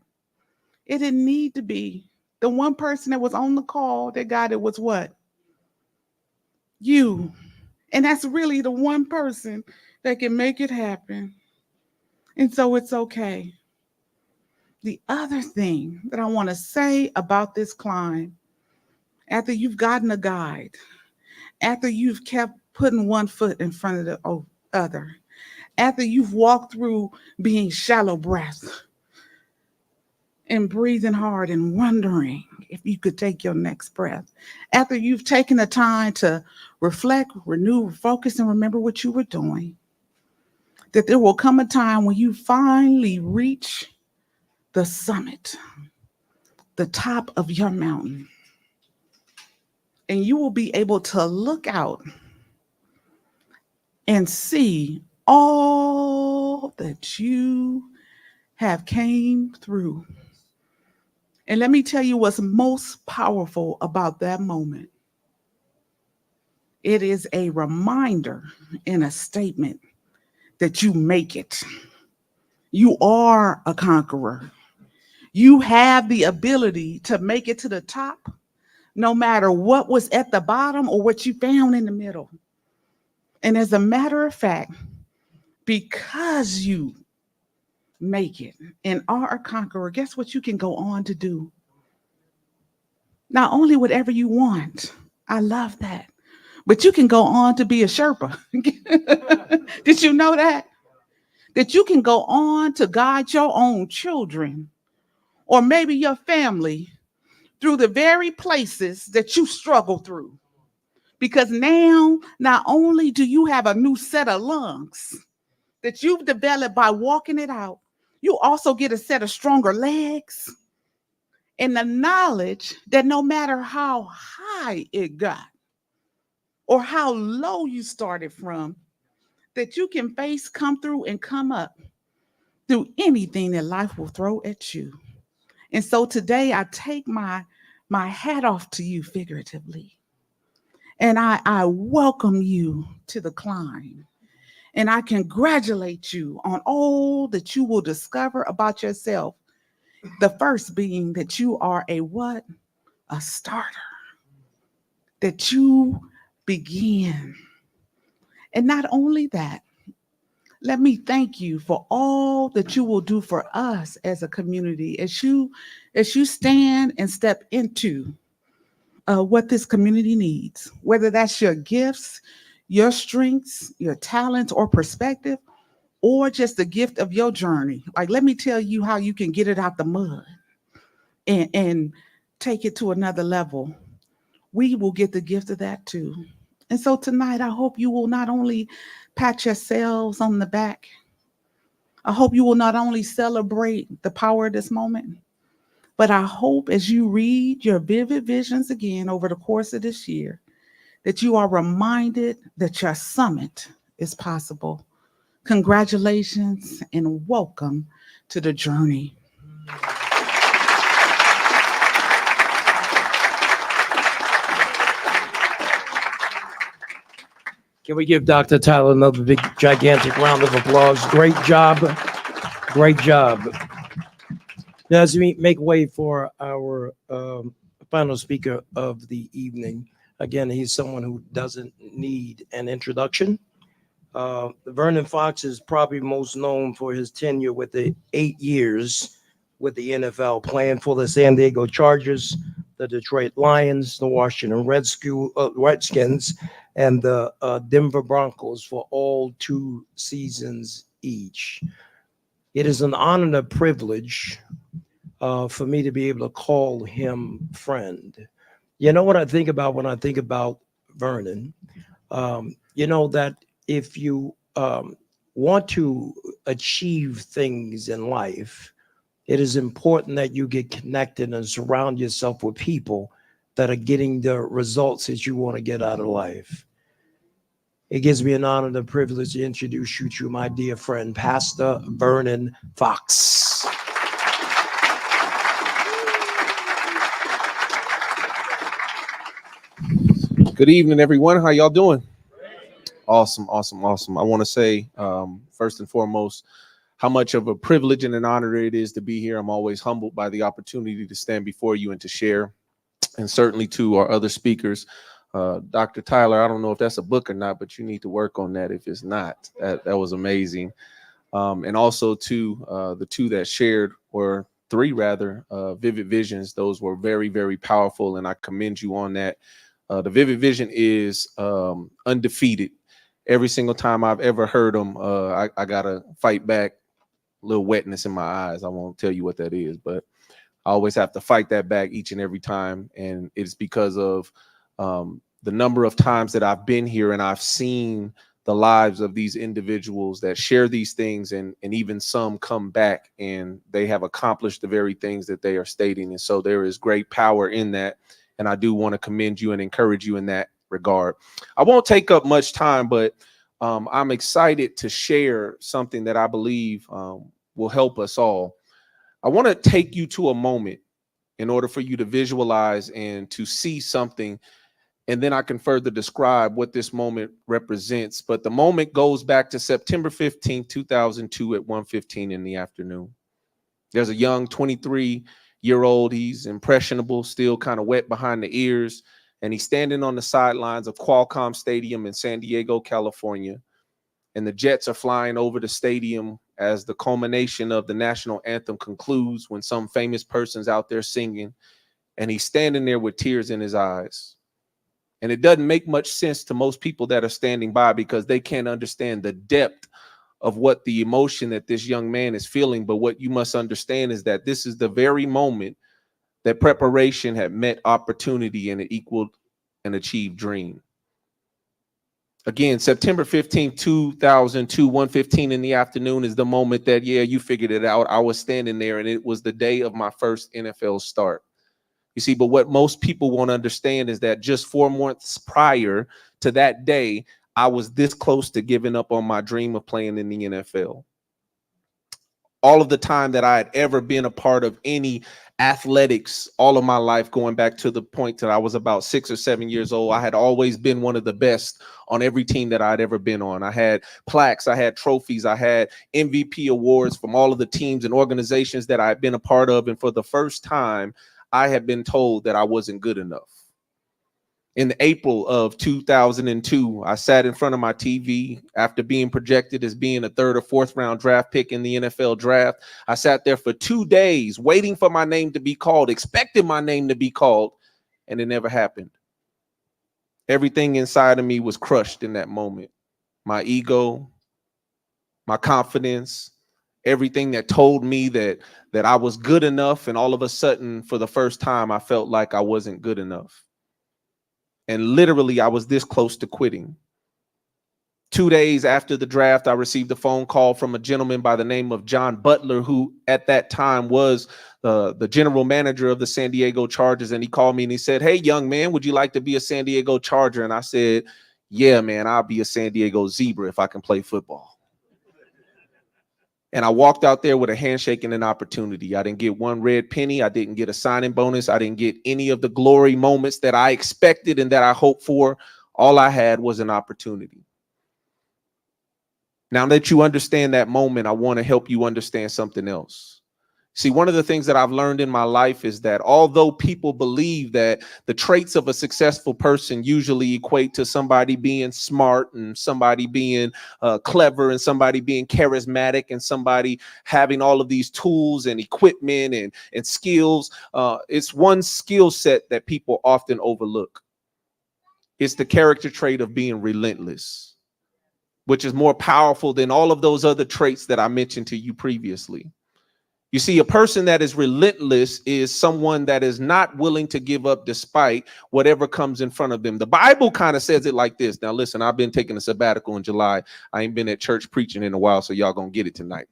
It didn't need to be. The one person that was on the call that got it was what? You. And that's really the one person that can make it happen. And so it's okay. The other thing that I want to say about this climb, after you've gotten a guide, after you've kept putting one foot in front of the other, after you've walked through being shallow breath and breathing hard and wondering if you could take your next breath, after you've taken the time to reflect, renew, focus, and remember what you were doing, that there will come a time when you finally reach the summit, the top of your mountain, and you will be able to look out and see all that you have came through. And let me tell you what's most powerful about that moment. It is a reminder and a statement that you make it. You are a conqueror. You have the ability to make it to the top, no matter what was at the bottom or what you found in the middle. And as a matter of fact, because you make it and are a conqueror, guess what you can go on to do? Not only whatever you want, I love that, but you can go on to be a Sherpa. Did you know that? That you can go on to guide your own children or maybe your family through the very places that you struggle through. Because now, not only do you have a new set of lungs that you've developed by walking it out, you also get a set of stronger legs and the knowledge that no matter how high it got or how low you started from, that you can face, come through, and come up through anything that life will throw at you. And so today I take my hat off to you figuratively. And I welcome you to the climb. And I congratulate you on all that you will discover about yourself. The first being that you are a what? A starter. That you begin. And not only that, let me thank you for all that you will do for us as a community as you stand and step into what this community needs, whether that's your gifts, your strengths, your talents, or perspective, or just the gift of your journey. Like, let me tell you how you can get it out the mud and take it to another level. We will get the gift of that too. And so tonight, I hope you will not only pat yourselves on the back, I hope you will not only celebrate the power of this moment, but I hope as you read your vivid visions again over the course of this year, that you are reminded that your summit is possible. Congratulations and welcome to the journey. Can we give Dr. Tyler another big, gigantic round of applause? Great job. Great job. Now, as we make way for our final speaker of the evening, again, he's someone who doesn't need an introduction. Vernon Fox is probably most known for his tenure with the 8 years with the NFL, playing for the San Diego Chargers, the Detroit Lions, the Washington Redskins, and the Denver Broncos for all 2 seasons each. It is an honor and a privilege for me to be able to call him friend. You know what I think about when I think about Vernon? You know that if you want to achieve things in life, it is important that you get connected and surround yourself with people that are getting the results that you want to get out of life. It gives me an honor and a privilege to introduce you to my dear friend, Pastor Vernon Fox. Good evening, everyone. How y'all doing? Awesome, awesome, awesome. I want to say, first and foremost, how much of a privilege and an honor it is to be here. I'm always humbled by the opportunity to stand before you and to share, and certainly to our other speakers. Dr. Tyler, I don't know if that's a book or not, but you need to work on that if it's not. That was amazing. And also to the 2 that shared, or 3 rather, Vivid Visions. Those were very, very powerful, and I commend you on that. The Vivid Vision is undefeated. Every single time I've ever heard them, I got to fight back. A little wetness in my eyes. I won't tell you what that is, but I always have to fight that back each and every time. And it's because of the number of times that I've been here and I've seen the lives of these individuals that share these things, and even some come back and they have accomplished the very things that they are stating. And so there is great power in that. And I do want to commend you and encourage you in that regard. I won't take up much time, but I'm excited to share something that I believe will help us all. I want to take you to a moment in order for you to visualize and to see something, and then I can further describe what this moment represents. But the moment goes back to September 15, 2002 at 1:15 in the afternoon. There's a young 23-year-old. He's impressionable, still kind of wet behind the ears, and he's standing on the sidelines of Qualcomm Stadium in San Diego, California. And the Jets are flying over the stadium as the culmination of the national anthem concludes, when some famous person's out there singing, and he's standing there with tears in his eyes. And it doesn't make much sense to most people that are standing by, because they can't understand the depth of what the emotion that this young man is feeling. But what you must understand is that this is the very moment that preparation had met opportunity, and it equaled an achieved dream. Again, September 15, 2002, 1:15 in the afternoon is the moment that, yeah, you figured it out. I was standing there, and it was the day of my first NFL start. You see, but what most people won't understand is that just 4 months prior to that day, I was this close to giving up on my dream of playing in the NFL. All of the time that I had ever been a part of any athletics, all of my life, going back to the point that I was about 6 or 7 years old, I had always been one of the best on every team that I'd ever been on. I had plaques, I had trophies, I had MVP awards from all of the teams and organizations that I had been a part of. And for the first time, I had been told that I wasn't good enough. In April of 2002, I sat in front of my TV after being projected as being a 3rd or 4th round draft pick in the NFL draft. I sat there for 2 days waiting for my name to be called, expecting my name to be called, and it never happened. Everything inside of me was crushed in that moment. My ego, my confidence, everything that told me that I was good enough, and all of a sudden, for the first time, I felt like I wasn't good enough. And literally, I was this close to quitting. 2 days after the draft, I received a phone call from a gentleman by the name of John Butler, who at that time was the general manager of the San Diego Chargers. And he called me and he said, "Hey, young man, would you like to be a San Diego Charger?" And I said, "Yeah, man, I'll be a San Diego Zebra if I can play football." And I walked out there with a handshake and an opportunity. I didn't get one red penny. I didn't get a signing bonus. I didn't get any of the glory moments that I expected and that I hoped for. All I had was an opportunity. Now that you understand that moment, I want to help you understand something else. See, one of the things that I've learned in my life is that although people believe that the traits of a successful person usually equate to somebody being smart and somebody being clever and somebody being charismatic and somebody having all of these tools and equipment and skills, it's one skill set that people often overlook. It's the character trait of being relentless, which is more powerful than all of those other traits that I mentioned to you previously. You see, a person that is relentless is someone that is not willing to give up despite whatever comes in front of them. The Bible kind of says it like this. Now, listen, I've been taking a sabbatical in July. I ain't been at church preaching in a while, so y'all gonna get it tonight.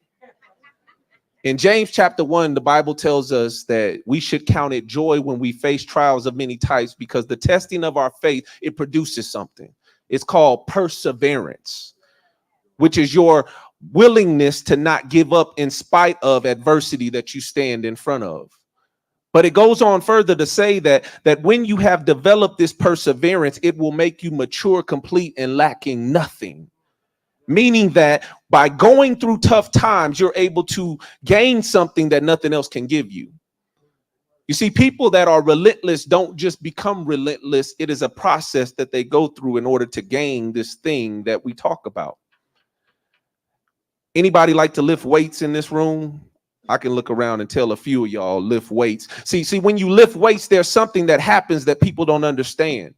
In James chapter 1, the Bible tells us that we should count it joy when we face trials of many types, because the testing of our faith, it produces something. It's called perseverance, which is your willingness to not give up in spite of adversity that you stand in front of. But it goes on further to say that when you have developed this perseverance, it will make you mature, complete, and lacking nothing. Meaning that by going through tough times, you're able to gain something that nothing else can give you. You see, people that are relentless don't just become relentless. It is a process that they go through in order to gain this thing that we talk about. Anybody like to lift weights in this room? I can look around and tell a few of y'all lift weights. See, when you lift weights, there's something that happens that people don't understand.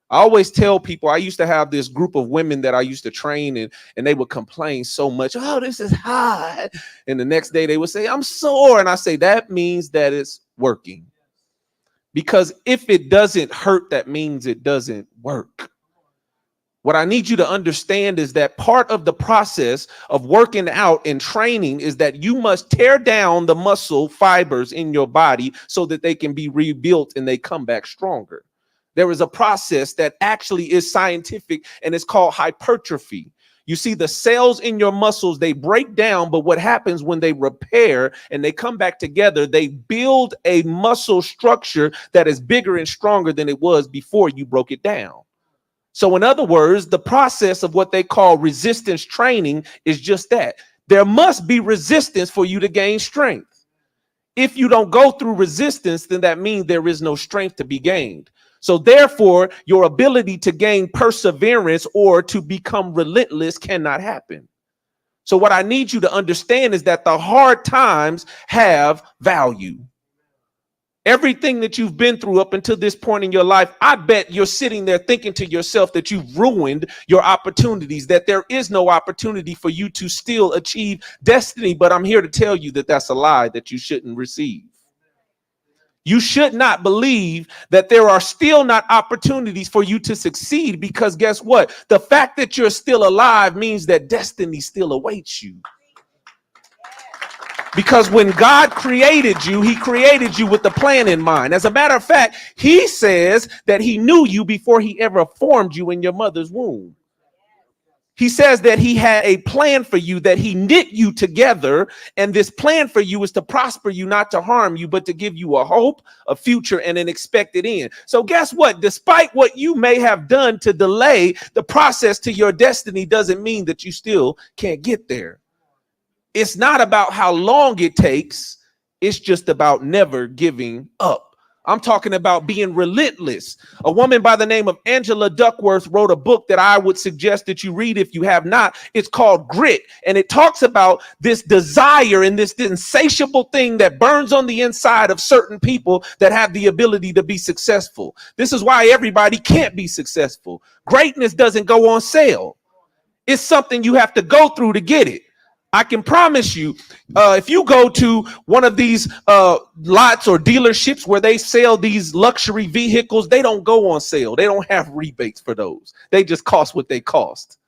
I always tell people, I used to have this group of women that I used to train, and they would complain so much. "Oh, this is hard." And the next day they would say, "I'm sore." And I say, that means that it's working. Because if it doesn't hurt, that means it doesn't work. What I need you to understand is that part of the process of working out and training is that you must tear down the muscle fibers in your body so that they can be rebuilt and they come back stronger. There is a process that actually is scientific, and it's called hypertrophy. You see, the cells in your muscles, they break down, but what happens when they repair and they come back together, they build a muscle structure that is bigger and stronger than it was before you broke it down. So in other words, the process of what they call resistance training is just that. There must be resistance for you to gain strength. If you don't go through resistance, then that means there is no strength to be gained. So therefore, your ability to gain perseverance or to become relentless cannot happen. So what I need you to understand is that the hard times have value. Everything that you've been through up until this point in your life, I bet you're sitting there thinking to yourself that you've ruined your opportunities, that there is no opportunity for you to still achieve destiny. But I'm here to tell you that that's a lie that you shouldn't receive. You should not believe that there are still not opportunities for you to succeed, because guess what? The fact that you're still alive means that destiny still awaits you. Because when God created you, he created you with a plan in mind. As a matter of fact, he says that he knew you before he ever formed you in your mother's womb. He says that he had a plan for you, that he knit you together. And this plan for you is to prosper you, not to harm you, but to give you a hope, a future, and an expected end. So guess what? Despite what you may have done to delay the process to your destiny, doesn't mean that you still can't get there. It's not about how long it takes. It's just about never giving up. I'm talking about being relentless. A woman by the name of Angela Duckworth wrote a book that I would suggest that you read if you have not. It's called Grit. And it talks about this desire and this insatiable thing that burns on the inside of certain people that have the ability to be successful. This is why everybody can't be successful. Greatness doesn't go on sale. It's something you have to go through to get it. I can promise you, if you go to one of these lots or dealerships where they sell these luxury vehicles, they don't go on sale. They don't have rebates for those. They just cost what they cost.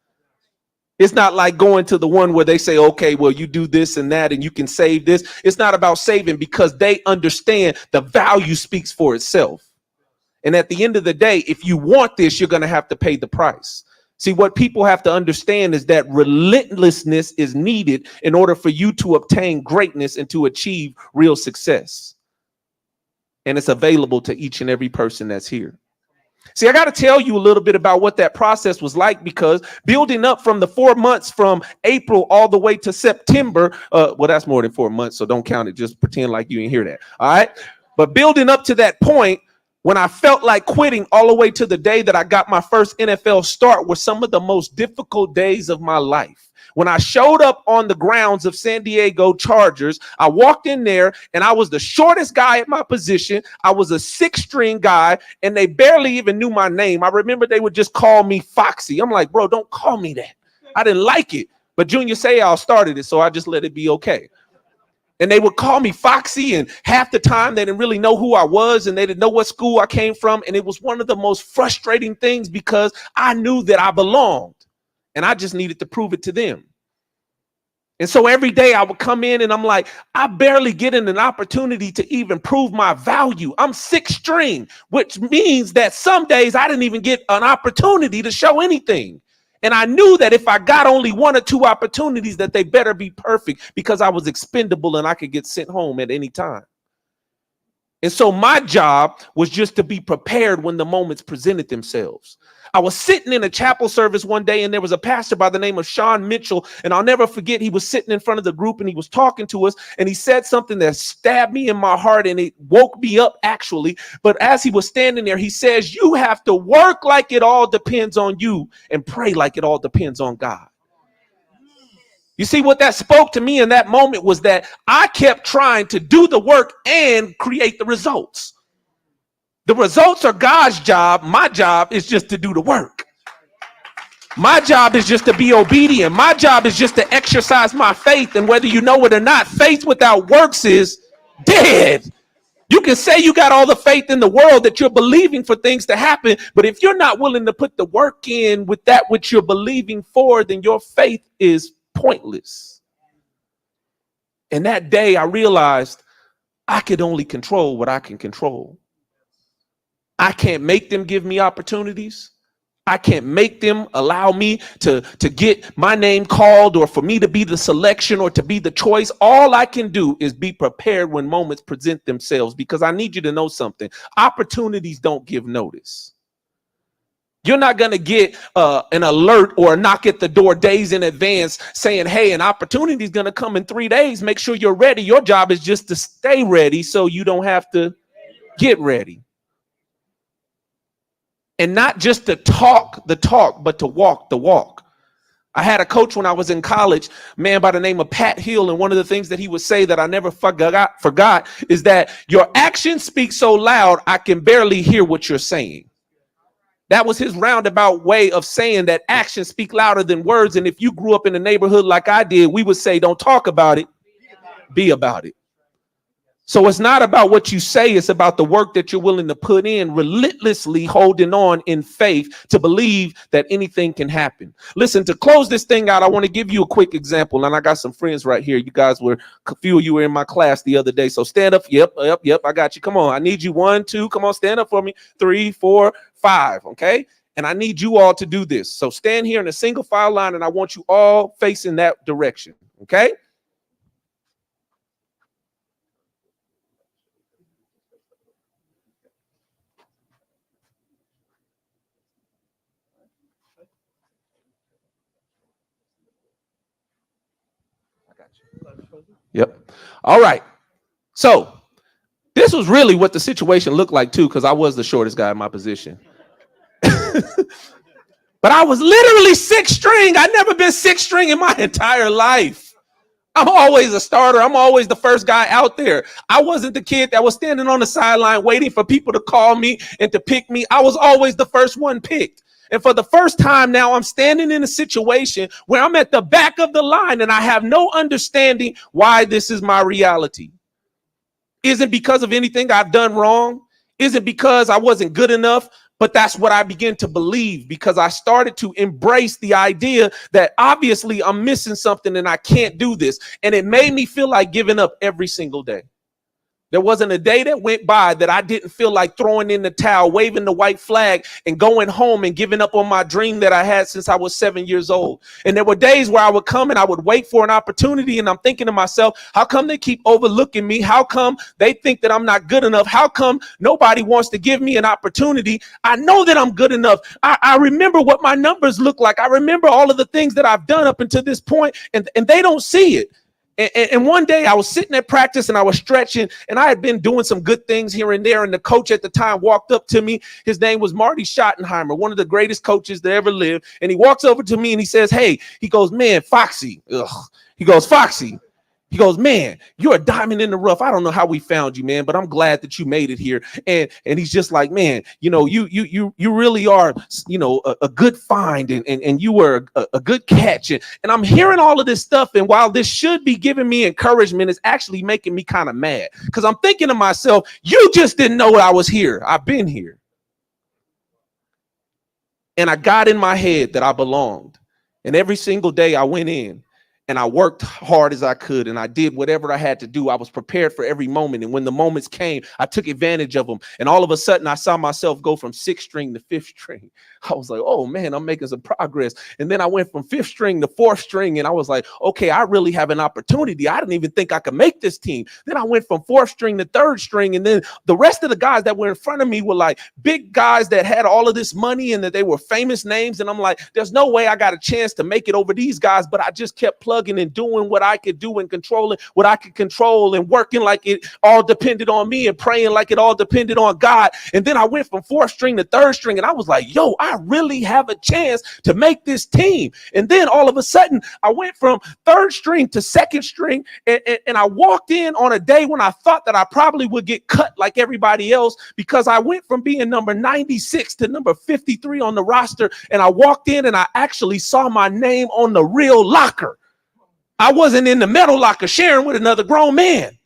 It's not like going to the one where they say, okay, well, you do this and that and you can save this. It's not about saving, because they understand the value speaks for itself. And at the end of the day, if you want this, you're going to have to pay the price. See, what people have to understand is that relentlessness is needed in order for you to obtain greatness and to achieve real success. And it's available to each and every person that's here. See, I got to tell you a little bit about what that process was like, because building up from the 4 months from April all the way to September, well, that's more than 4 months, so don't count it. Just pretend like you didn't hear that. All right. But building up to that point, when I felt like quitting, all the way to the day that I got my first NFL start, were some of the most difficult days of my life. When I showed up on the grounds of San Diego Chargers, I walked in there and I was the shortest guy at my position. I was a 6th-string guy, and they barely even knew my name. I remember they would just call me Foxy. I'm like, bro, don't call me that. I didn't like it. But Junior Seau started it, so I just let it be okay. And they would call me Foxy, and half the time they didn't really know who I was, and they didn't know what school I came from. And it was one of the most frustrating things, because I knew that I belonged. And I just needed to prove it to them. And so every day I would come in and I'm like, I barely get an opportunity to even prove my value. I'm 6th string, which means that some days I didn't even get an opportunity to show anything. And I knew that if I got only 1 or 2 opportunities, that they better be perfect, because I was expendable and I could get sent home at any time. And so my job was just to be prepared when the moments presented themselves. I was sitting in a chapel service one day, and there was a pastor by the name of Sean Mitchell. And I'll never forget, he was sitting in front of the group and he was talking to us, and he said something that stabbed me in my heart, and it woke me up actually. But as he was standing there, he says, you have to work like it all depends on you and pray like it all depends on God. You see, what that spoke to me in that moment was that I kept trying to do the work and create the results. The results are God's job. My job is just to do the work. My job is just to be obedient. My job is just to exercise my faith. And whether you know it or not, faith without works is dead. You can say you got all the faith in the world, that you're believing for things to happen, but if you're not willing to put the work in with that which you're believing for, then your faith is pointless. And that day I realized I could only control what I can control. I can't make them give me opportunities. I can't make them allow me to get my name called, or for me to be the selection, or to be the choice. All I can do is be prepared when moments present themselves, because I need you to know something. Opportunities don't give notice. You're not going to get an alert or a knock at the door days in advance saying, hey, an opportunity is going to come in 3 days. Make sure you're ready. Your job is just to stay ready so you don't have to get ready. And not just to talk the talk, but to walk the walk. I had a coach when I was in college, a man by the name of Pat Hill, and one of the things that he would say that I never forgot is that your actions speak so loud, I can barely hear what you're saying. That was his roundabout way of saying that actions speak louder than words. And if you grew up in a neighborhood like I did, we would say, don't talk about it, be about it. So it's not about what you say, it's about the work that you're willing to put in, relentlessly holding on in faith to believe that anything can happen. Listen, to close this thing out, I want to give you a quick example. And I got some friends right here. You guys were, a few of you were in my class the other day. So stand up. Yep. I got you. Come on. I need you. 1, 2. Come on, stand up for me. 3, 4, 5. Okay. And I need you all to do this. So stand here in a single file line, and I want you all facing that direction. Okay. Yep. All right. So this was really what the situation looked like too, because I was the shortest guy in my position. But I was literally 6th string. I'd never been 6th string in my entire life. I'm always a starter. I'm always the first guy out there. I wasn't the kid that was standing on the sideline waiting for people to call me and to pick me. I was always the first one picked. And for the first time now, I'm standing in a situation where I'm at the back of the line and I have no understanding why this is my reality. Isn't because of anything I've done wrong. Isn't because I wasn't good enough. But that's what I began to believe, because I started to embrace the idea that obviously I'm missing something and I can't do this. And it made me feel like giving up every single day. There wasn't a day that went by that I didn't feel like throwing in the towel, waving the white flag, and going home and giving up on my dream that I had since I was 7 years old. And there were days where I would come and I would wait for an opportunity, and I'm thinking to myself, how come they keep overlooking me? How come they think that I'm not good enough? How come nobody wants to give me an opportunity? I know that I'm good enough. I remember what my numbers look like. I remember all of the things that I've done up until this point, and they don't see it. And one day I was sitting at practice and I was stretching, and I had been doing some good things here and there. And the coach at the time walked up to me. His name was Marty Schottenheimer, one of the greatest coaches that ever lived. And he walks over to me and he says, hey, he goes, man, Foxy. Ugh. He goes, Foxy. He goes, man, you're a diamond in the rough. I don't know how we found you, man, but I'm glad that you made it here. And he's just like, man, you know, you really are, you know, a good find, and you were a good catch. And I'm hearing all of this stuff. And while this should be giving me encouragement, it's actually making me kind of mad, because I'm thinking to myself, you just didn't know I was here. I've been here. And I got in my head that I belonged. And every single day I went in and I worked hard as I could, and I did whatever I had to do. I was prepared for every moment. And when the moments came, I took advantage of them. And all of a sudden, I saw myself go from 6th string to 5th string. I was like, oh, man, I'm making some progress. And then I went from 5th string to 4th string, and I was like, okay, I really have an opportunity. I didn't even think I could make this team. Then I went from 4th string to 3rd string, and then the rest of the guys that were in front of me were like big guys that had all of this money and that they were famous names. And I'm like, there's no way I got a chance to make it over these guys. But I just kept plugging and doing what I could do and controlling what I could control and working like it all depended on me and praying like it all depended on God. And then I went from 4th string to 3rd string, and I was like, yo, I really have a chance to make this team. And then all of a sudden I went from 3rd string to 2nd string, and I walked in on a day when I thought that I probably would get cut like everybody else, because I went from being number 96 to number 53 on the roster. And I walked in and I actually saw my name on the real locker. I wasn't in the metal locker sharing with another grown man.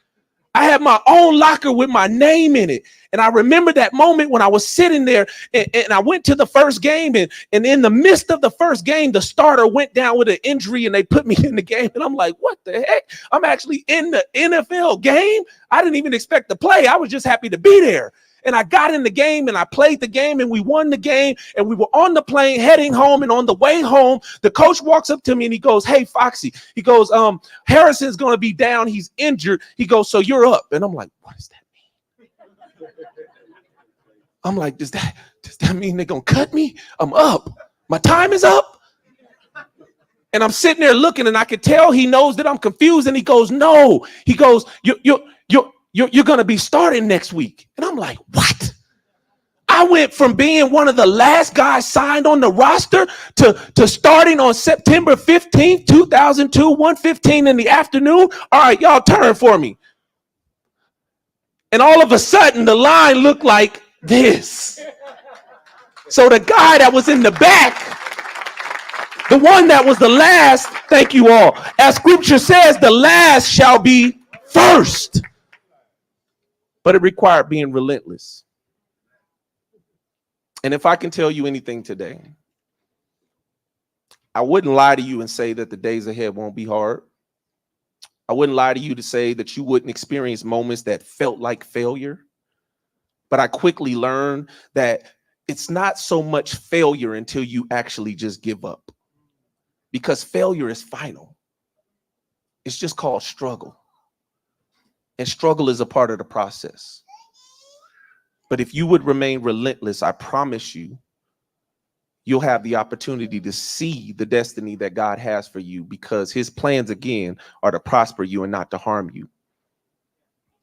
I had my own locker with my name in it. And I remember that moment when I was sitting there, and I went to the first game, and in the midst of the first game, the starter went down with an injury and they put me in the game. And I'm like, what the heck? I'm actually in the NFL game. I didn't even expect to play. I was just happy to be there. And I got in the game and I played the game and we won the game, and we were on the plane heading home. And on the way home, the coach walks up to me and he goes, hey, Foxy, he goes, Harrison's going to be down. He's injured. He goes, so you're up. And I'm like, what does that mean? I'm like, does that mean they're going to cut me? I'm up. My time is up. And I'm sitting there looking, and I could tell he knows that I'm confused. And he goes, no, he goes, you're going to be starting next week. And I'm like, what? I went from being one of the last guys signed on the roster to starting on September 15th, 2002, 1:15 in the afternoon. All right, y'all turn for me. And all of a sudden, the line looked like this. So the guy that was in the back, the one that was the last, thank you all. As scripture says, the last shall be first. But it required being relentless. And if I can tell you anything today, I wouldn't lie to you and say that the days ahead won't be hard. I wouldn't lie to you to say that you wouldn't experience moments that felt like failure. But I quickly learned that it's not so much failure until you actually just give up. Because failure is final. It's just called struggle. And struggle is a part of the process. But if you would remain relentless, I promise you, you'll have the opportunity to see the destiny that God has for you, because his plans, again, are to prosper you and not to harm you.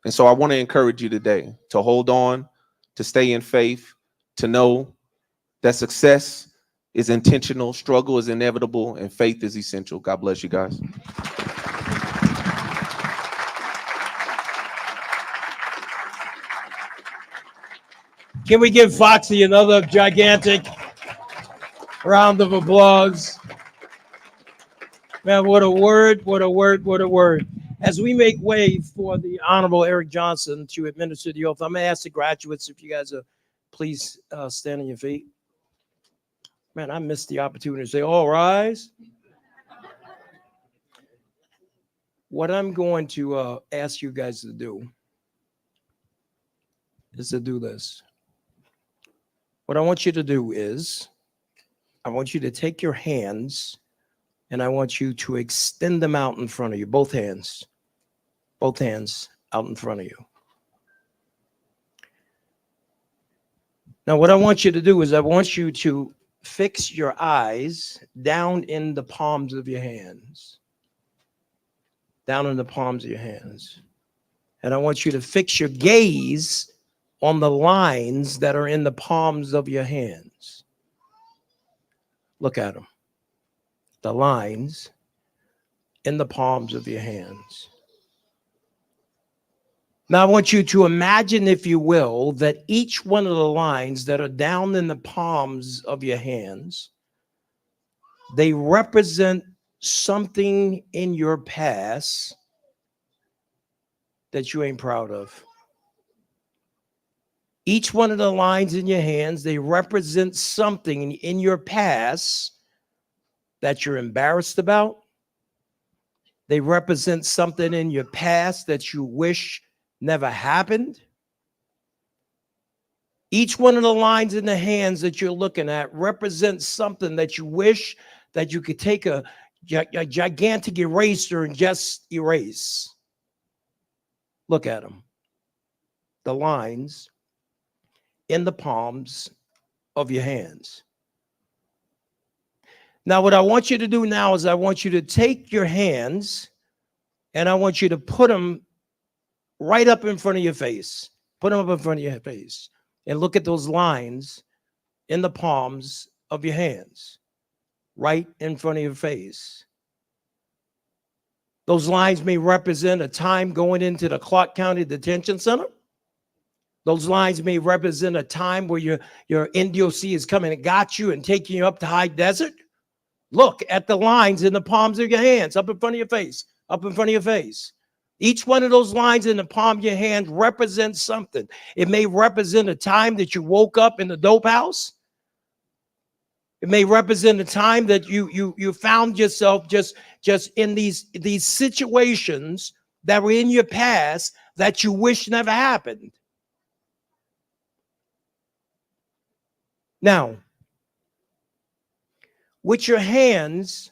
And so I want to encourage you today to hold on, to stay in faith, to know that success is intentional, struggle is inevitable, and faith is essential. God bless you guys. Can we give Foxy another gigantic round of applause? Man, what a word, what a word, what a word. As we make way for the Honorable Eric Johnson to administer the oath, I'm going to ask the graduates if you guys are please stand on your feet. Man, I missed the opportunity to say, all rise. What I'm going to ask you guys to do is to do this. What I want you to do is, I want you to take your hands and I want you to extend them out in front of you, both hands out in front of you. Now, what I want you to do is I want you to fix your eyes down in the palms of your hands. Down in the palms of your hands. And I want you to fix your gaze on the lines that are in the palms of your hands. Look at them. The lines in the palms of your hands. Now, I want you to imagine, if you will, that each one of the lines that are down in the palms of your hands, they represent something in your past that you ain't proud of. Each one of the lines in your hands, they represent something in your past that you're embarrassed about. They represent something in your past that you wish never happened. Each one of the lines in the hands that you're looking at represents something that you wish that you could take a gigantic eraser and just erase. Look at them. The lines in the palms of your hands. Now, what I want you to do now is I want you to take your hands and I want you to put them right up in front of your face. Put them up in front of your face and look at those lines in the palms of your hands, right in front of your face. Those lines may represent a time going into the Clark County Detention Center. Those lines may represent a time where your NDOC is coming and got you and taking you up to high desert. Look at the lines in the palms of your hands, up in front of your face, up in front of your face. Each one of those lines in the palm of your hand represents something. It may represent a time that you woke up in the dope house. It may represent a time that you found yourself just in these situations that were in your past that you wish never happened. Now, with your hands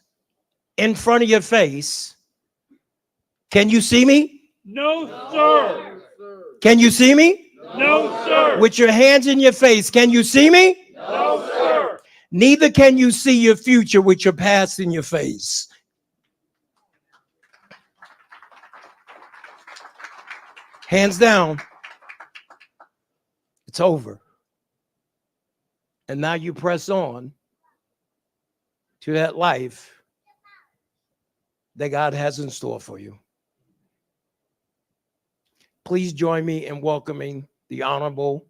in front of your face, can you see me? No, sir. Can you see me? No, sir. With your hands in your face, can you see me? No, sir. Neither can you see your future with your past in your face. Hands down. It's over. And now you press on to that life that God has in store for you. Please join me in welcoming the Honorable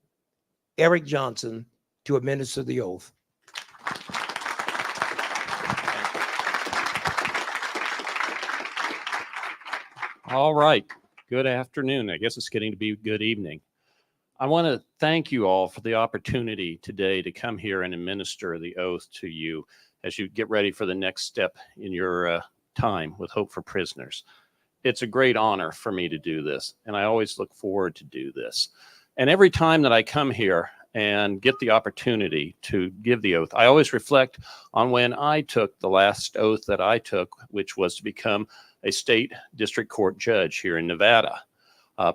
Eric Johnson to administer the oath. All right. Good afternoon. I guess it's getting to be good evening. I want to thank you all for the opportunity today to come here and administer the oath to you as you get ready for the next step in your time with Hope for Prisoners. It's a great honor for me to do this, and I always look forward to do this. And every time that I come here and get the opportunity to give the oath, I always reflect on when I took the last oath that I took, which was to become a state district court judge here in Nevada.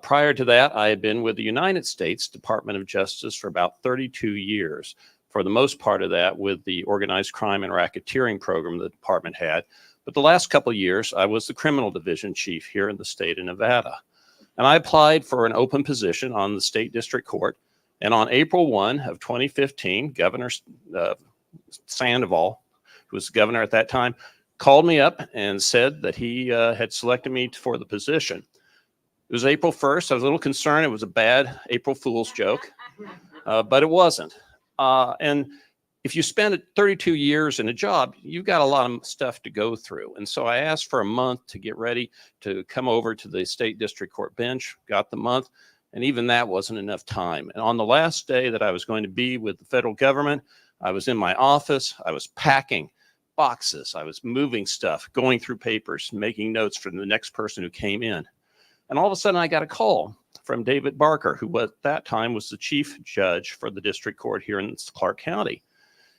Prior to that, I had been with the United States Department of Justice for about 32 years. For the most part of that with the organized crime and racketeering program the department had. But the last couple of years, I was the criminal division chief here in the state of Nevada. And I applied for an open position on the state district court. And on April 1 of 2015, Governor Sandoval, who was the governor at that time, called me up and said that he had selected me for the position. It was April 1st. I was a little concerned. It was a bad April Fool's joke, but it wasn't. And if you spend 32 years in a job, you've got a lot of stuff to go through. And so I asked for a month to get ready to come over to the state district court bench, got the month. And even that wasn't enough time. And on the last day that I was going to be with the federal government, I was in my office. I was packing boxes. I was moving stuff, going through papers, making notes for the next person who came in. And all of a sudden, I got a call from David Barker, who at that time was the chief judge for the district court here in Clark County.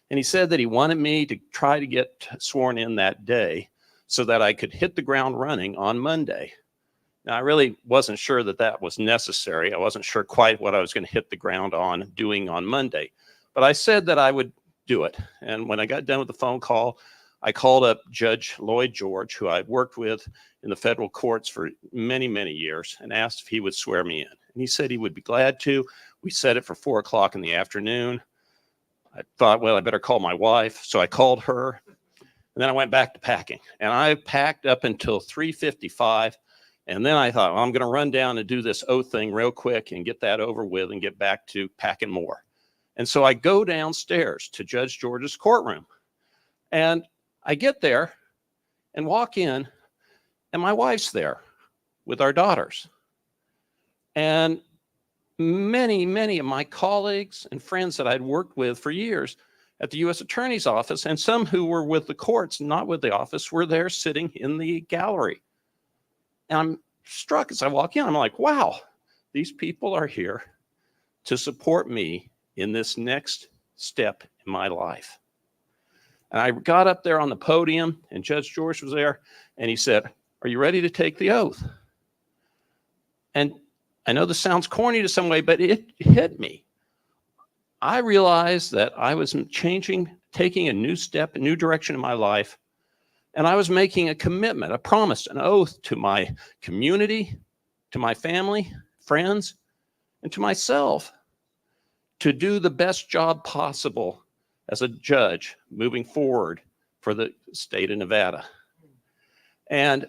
And he said that he wanted me to try to get sworn in that day so that I could hit the ground running on Monday. Now, I really wasn't sure that that was necessary. I wasn't sure quite what I was going to hit the ground on doing on Monday. But I said that I would do it. And when I got done with the phone call, I called up Judge Lloyd George, who I'd worked with in the federal courts for many, many years, and asked if he would swear me in. And he said he would be glad to. We set it for 4 o'clock in the afternoon. I thought, well, I better call my wife. So I called her. And then I went back to packing. And I packed up until 3:55. And then I thought, well, I'm going to run down and do this oath thing real quick and get that over with and get back to packing more. And so I go downstairs to Judge George's courtroom. And I get there and walk in, and my wife's there with our daughters. And many, many of my colleagues and friends that I'd worked with for years at the U.S. Attorney's Office, and some who were with the courts, not with the office, were there sitting in the gallery. And I'm struck as I walk in. I'm like, wow, these people are here to support me in this next step in my life. And I got up there on the podium, and Judge George was there, and he said, are you ready to take the oath? And I know this sounds corny to some way, but it hit me. I realized that I was taking a new step, a new direction in my life. And I was making a commitment, a promise, an oath to my community, to my family, friends, and to myself to do the best job possible as a judge moving forward for the state of Nevada. And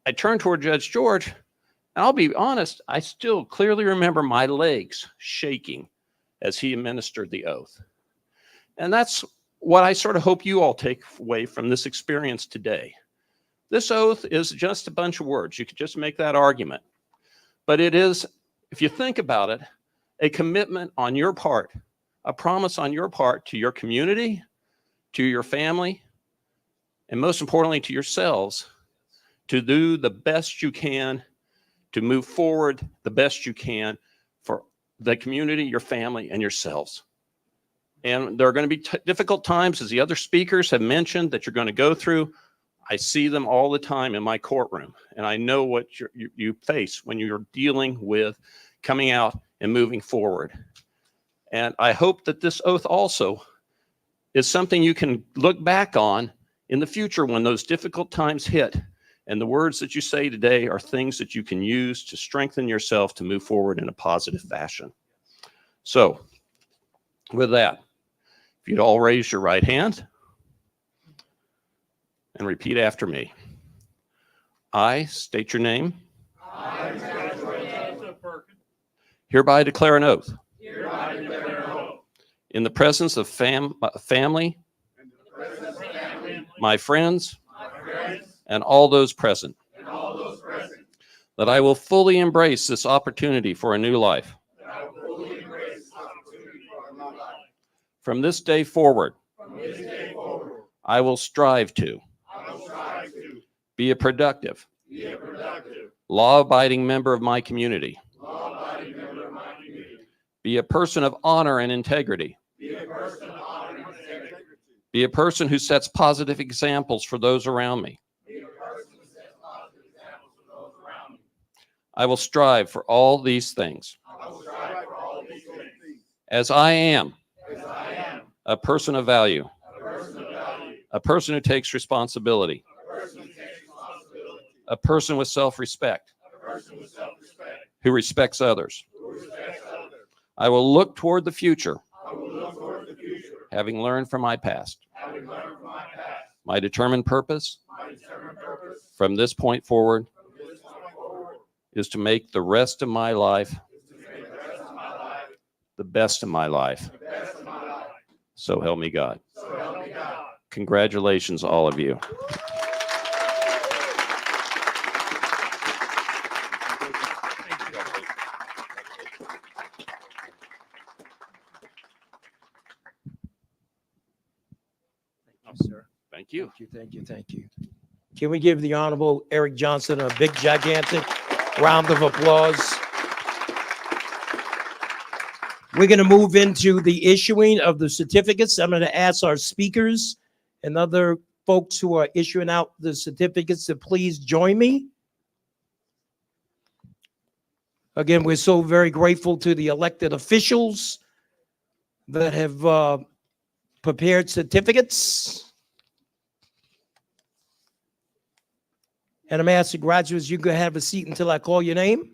I turned toward Judge George, and I'll be honest, I still clearly remember my legs shaking as he administered the oath. And that's what I sort of hope you all take away from this experience today. This oath is just a bunch of words. You could just make that argument. But it is, if you think about it, a commitment on your part, a promise on your part to your community, to your family, and most importantly to yourselves, to do the best you can, to move forward the best you can for the community, your family, and yourselves. And there are going to be difficult times, as the other speakers have mentioned, that you're going to go through. I see them all the time in my courtroom, and I know what you face when you're dealing with coming out and moving forward. And I hope that this oath also is something you can look back on in the future when those difficult times hit. And the words that you say today are things that you can use to strengthen yourself to move forward in a positive fashion. So with that, if you'd all raise your right hand and repeat after me. I state your name. Hereby declare an oath. In the presence of family, my friends, and all those present, that I will fully embrace this opportunity for a new life. From this day forward, I will strive to be a productive, law-abiding member of my community, be a person of honor and integrity, be a person who sets positive examples for those around me. I will strive for all these things. As I am a person of value, a person who takes responsibility, a person with self-respect, who respects others. I will look toward the future, having learned from my past. My determined purpose from this point forward is to make the rest of my life the best of my life. So help me God. Congratulations, all of you. Sir. Thank you. Thank you, thank you, thank you. Can we give the Honorable Eric Johnson a big, gigantic round of applause? We're going to move into the issuing of the certificates. I'm going to ask our speakers and other folks who are issuing out the certificates to please join me. Again, we're so very grateful to the elected officials that have prepared certificates. And I'm asking graduates, you can have a seat until I call your name.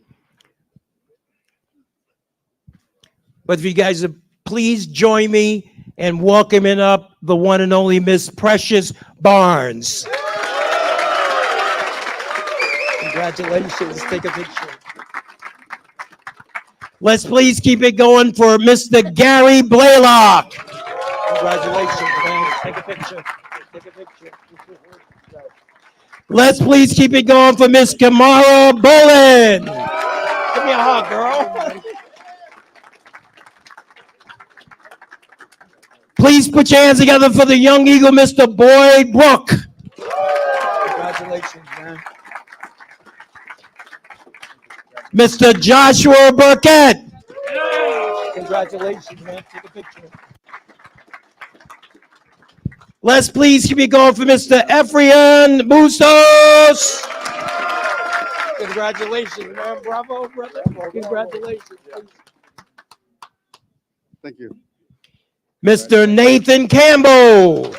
But if you guys would please join me in welcoming up the one and only Miss Precious Barnes. Congratulations. Take a picture. Let's please keep it going for Mr. Gary Blaylock. Congratulations, man. Take a picture. Take a picture. Let's please keep it going for Miss Kamara Bolin. Give me a hug, girl. Please put your hands together for the young eagle, Mr. Boyd Brook. Congratulations, man. Mr. Joshua Burkett. Congratulations, man. Take a picture. Let's please keep it going for Mr. Ephraim Bustos. Congratulations, man. Bravo, brother. Congratulations. Thank you. Mr. Nathan Campbell.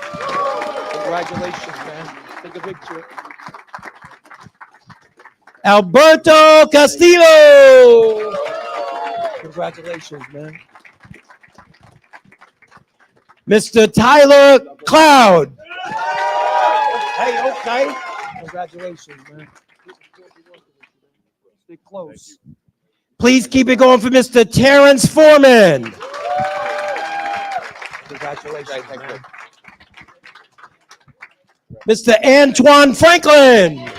Congratulations, man. Take a picture. Alberto Castillo. Congratulations, man. Mr. Tyler Cloud. Hey, okay. Congratulations, man. Stay close. Please keep it going for Mr. Terrence Foreman. Congratulations, man. Mr. Antoine Franklin.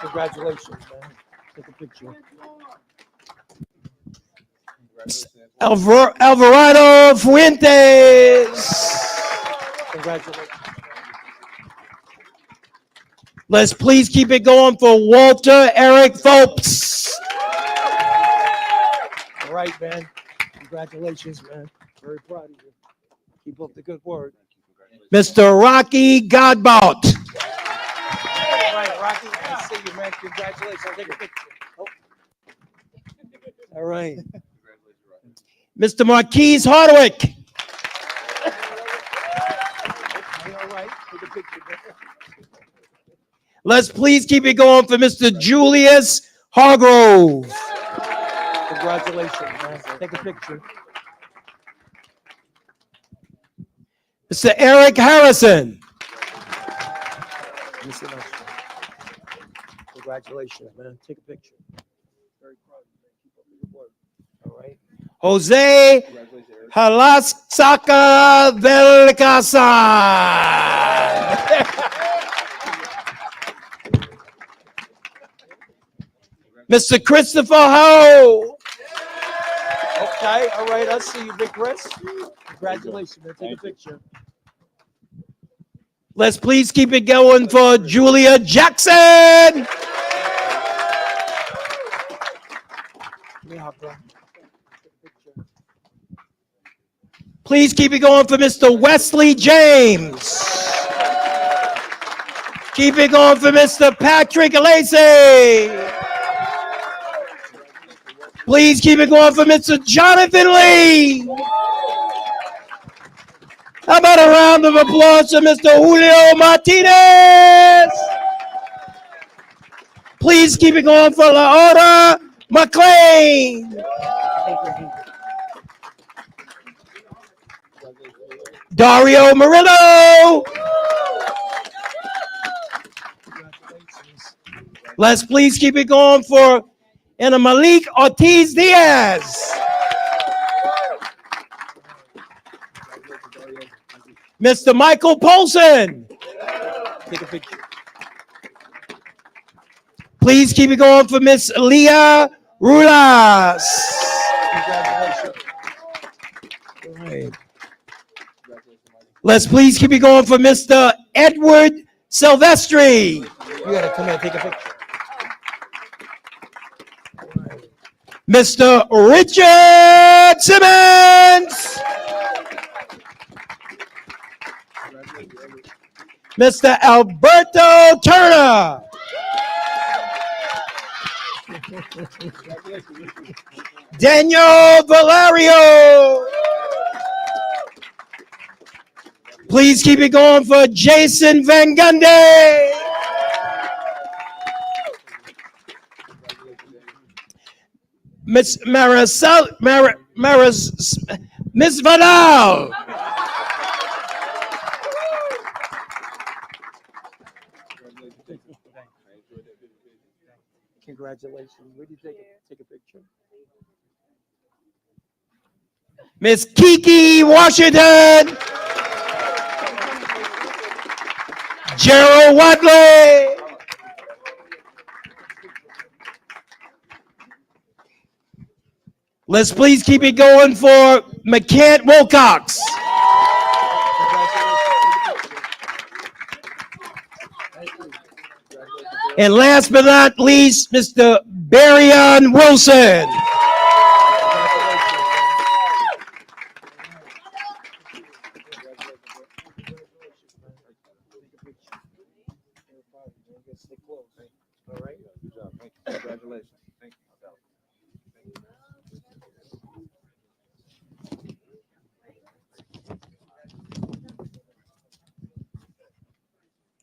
Congratulations, man. Take a picture. Alvarado Fuentes. Congratulations. Let's please keep it going for Walter Eric Phelps. All right, man. Congratulations, man. Very proud of you. Keep up the good work. Mr. Rocky Godbout. All right, Rocky. I see you, man. Congratulations. I'll take a picture. Oh. All right. Mr. Marquise Hardwick. All right. Take a picture, man. Let's please keep it going for Mr. Julius Hargrove. Congratulations, man. Take a picture. Mr. Eric Harrison. Congratulations, man. Take a picture. Very proud of you. Keep up the good work. All right. Jose Halasaka del Casa. Mr. Christopher Ho. Okay, all right, I see you, Big Chris. Congratulations, man. Take a picture. Let's please keep it going for Julia Jackson. Please keep it going for Mr. Wesley James. Keep it going for Mr. Patrick Lacey. Please keep it going for Mr. Jonathan Lee. How about a round of applause to Mr. Julio Martinez? Please keep it going for Laura McLean. Dario Murillo. Let's please keep it going for Anna Malik Ortiz Diaz. Mr. Michael Polson. Take a picture. Please keep it going for Miss Leah Rulas. Congratulations. All right. Let's please keep it going for Mr. Edward Silvestri. You gotta come here and take a picture. Mr. Richard Simmons. Mr. Alberto Turner. Daniel Valerio. Please keep it going for Jason Van Gundy. Miss Marisol, Miss Vidal. Congratulations. Where do you take a picture? Miss Kiki Washington. Gerald Wadley. Let's please keep it going for McCant Wilcox. And last but not least, Mr. Barryon Wilson. Congratulations. Thank you.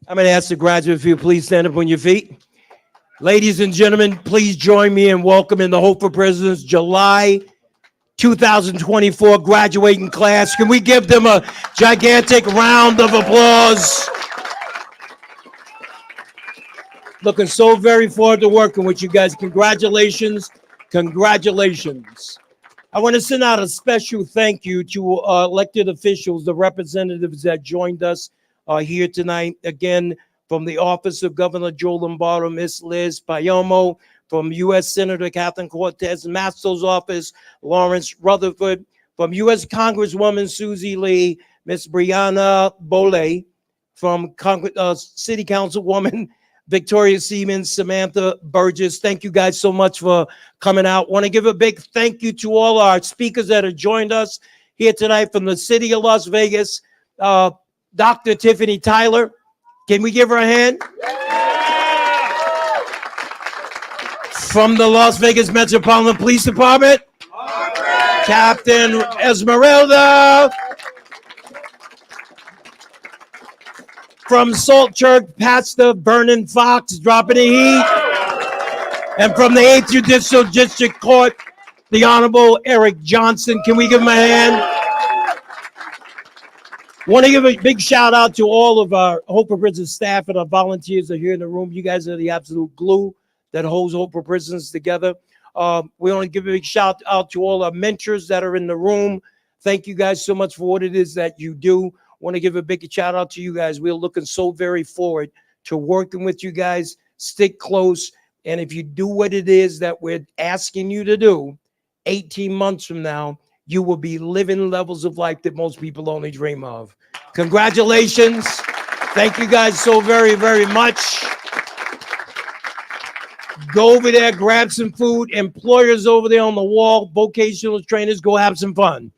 I'm going to ask the graduates if you please stand up on your feet. Ladies and gentlemen, please join me in welcoming the Hope for Presidents July 2024 graduating class. Can we give them a gigantic round of applause? Looking so very forward to working with you guys. Congratulations. Congratulations. I want to send out a special thank you to elected officials, the representatives that joined us here tonight. Again, from the office of Governor Joe Lombardo, Miss Liz Payomo, from U.S. Senator Catherine Cortez Masto's office, Lawrence Rutherford, from U.S. Congresswoman Susie Lee, Miss Brianna Bole, from City Councilwoman Victoria Siemens, Samantha Burgess. Thank you guys so much for coming out. Want to give a big thank you to all our speakers that have joined us here tonight from the city of Las Vegas. Dr. Tiffany Tyler, can we give her a hand? From the Las Vegas Metropolitan Police Department, Captain Esmeralda. From Salt Church, Pastor Vernon Fox, dropping the heat. And from the 8th Judicial District Court, the Honorable Eric Johnson. Can we give him a hand? Want to give a big shout out to all of our Hope for Prisons staff and our volunteers that are here in the room. You guys are the absolute glue that holds Hope for Prisons together. We want to give a big shout out to all our mentors that are in the room. Thank you guys so much for what it is that you do. Want to give a big shout out to you guys. We're looking so very forward to working with you guys. Stick close. And if you do what it is that we're asking you to do, 18 months from now, you will be living levels of life that most people only dream of. Congratulations. Thank you guys so very, very much. Go over there, grab some food. Employers over there on the wall, vocational trainers, go have some fun.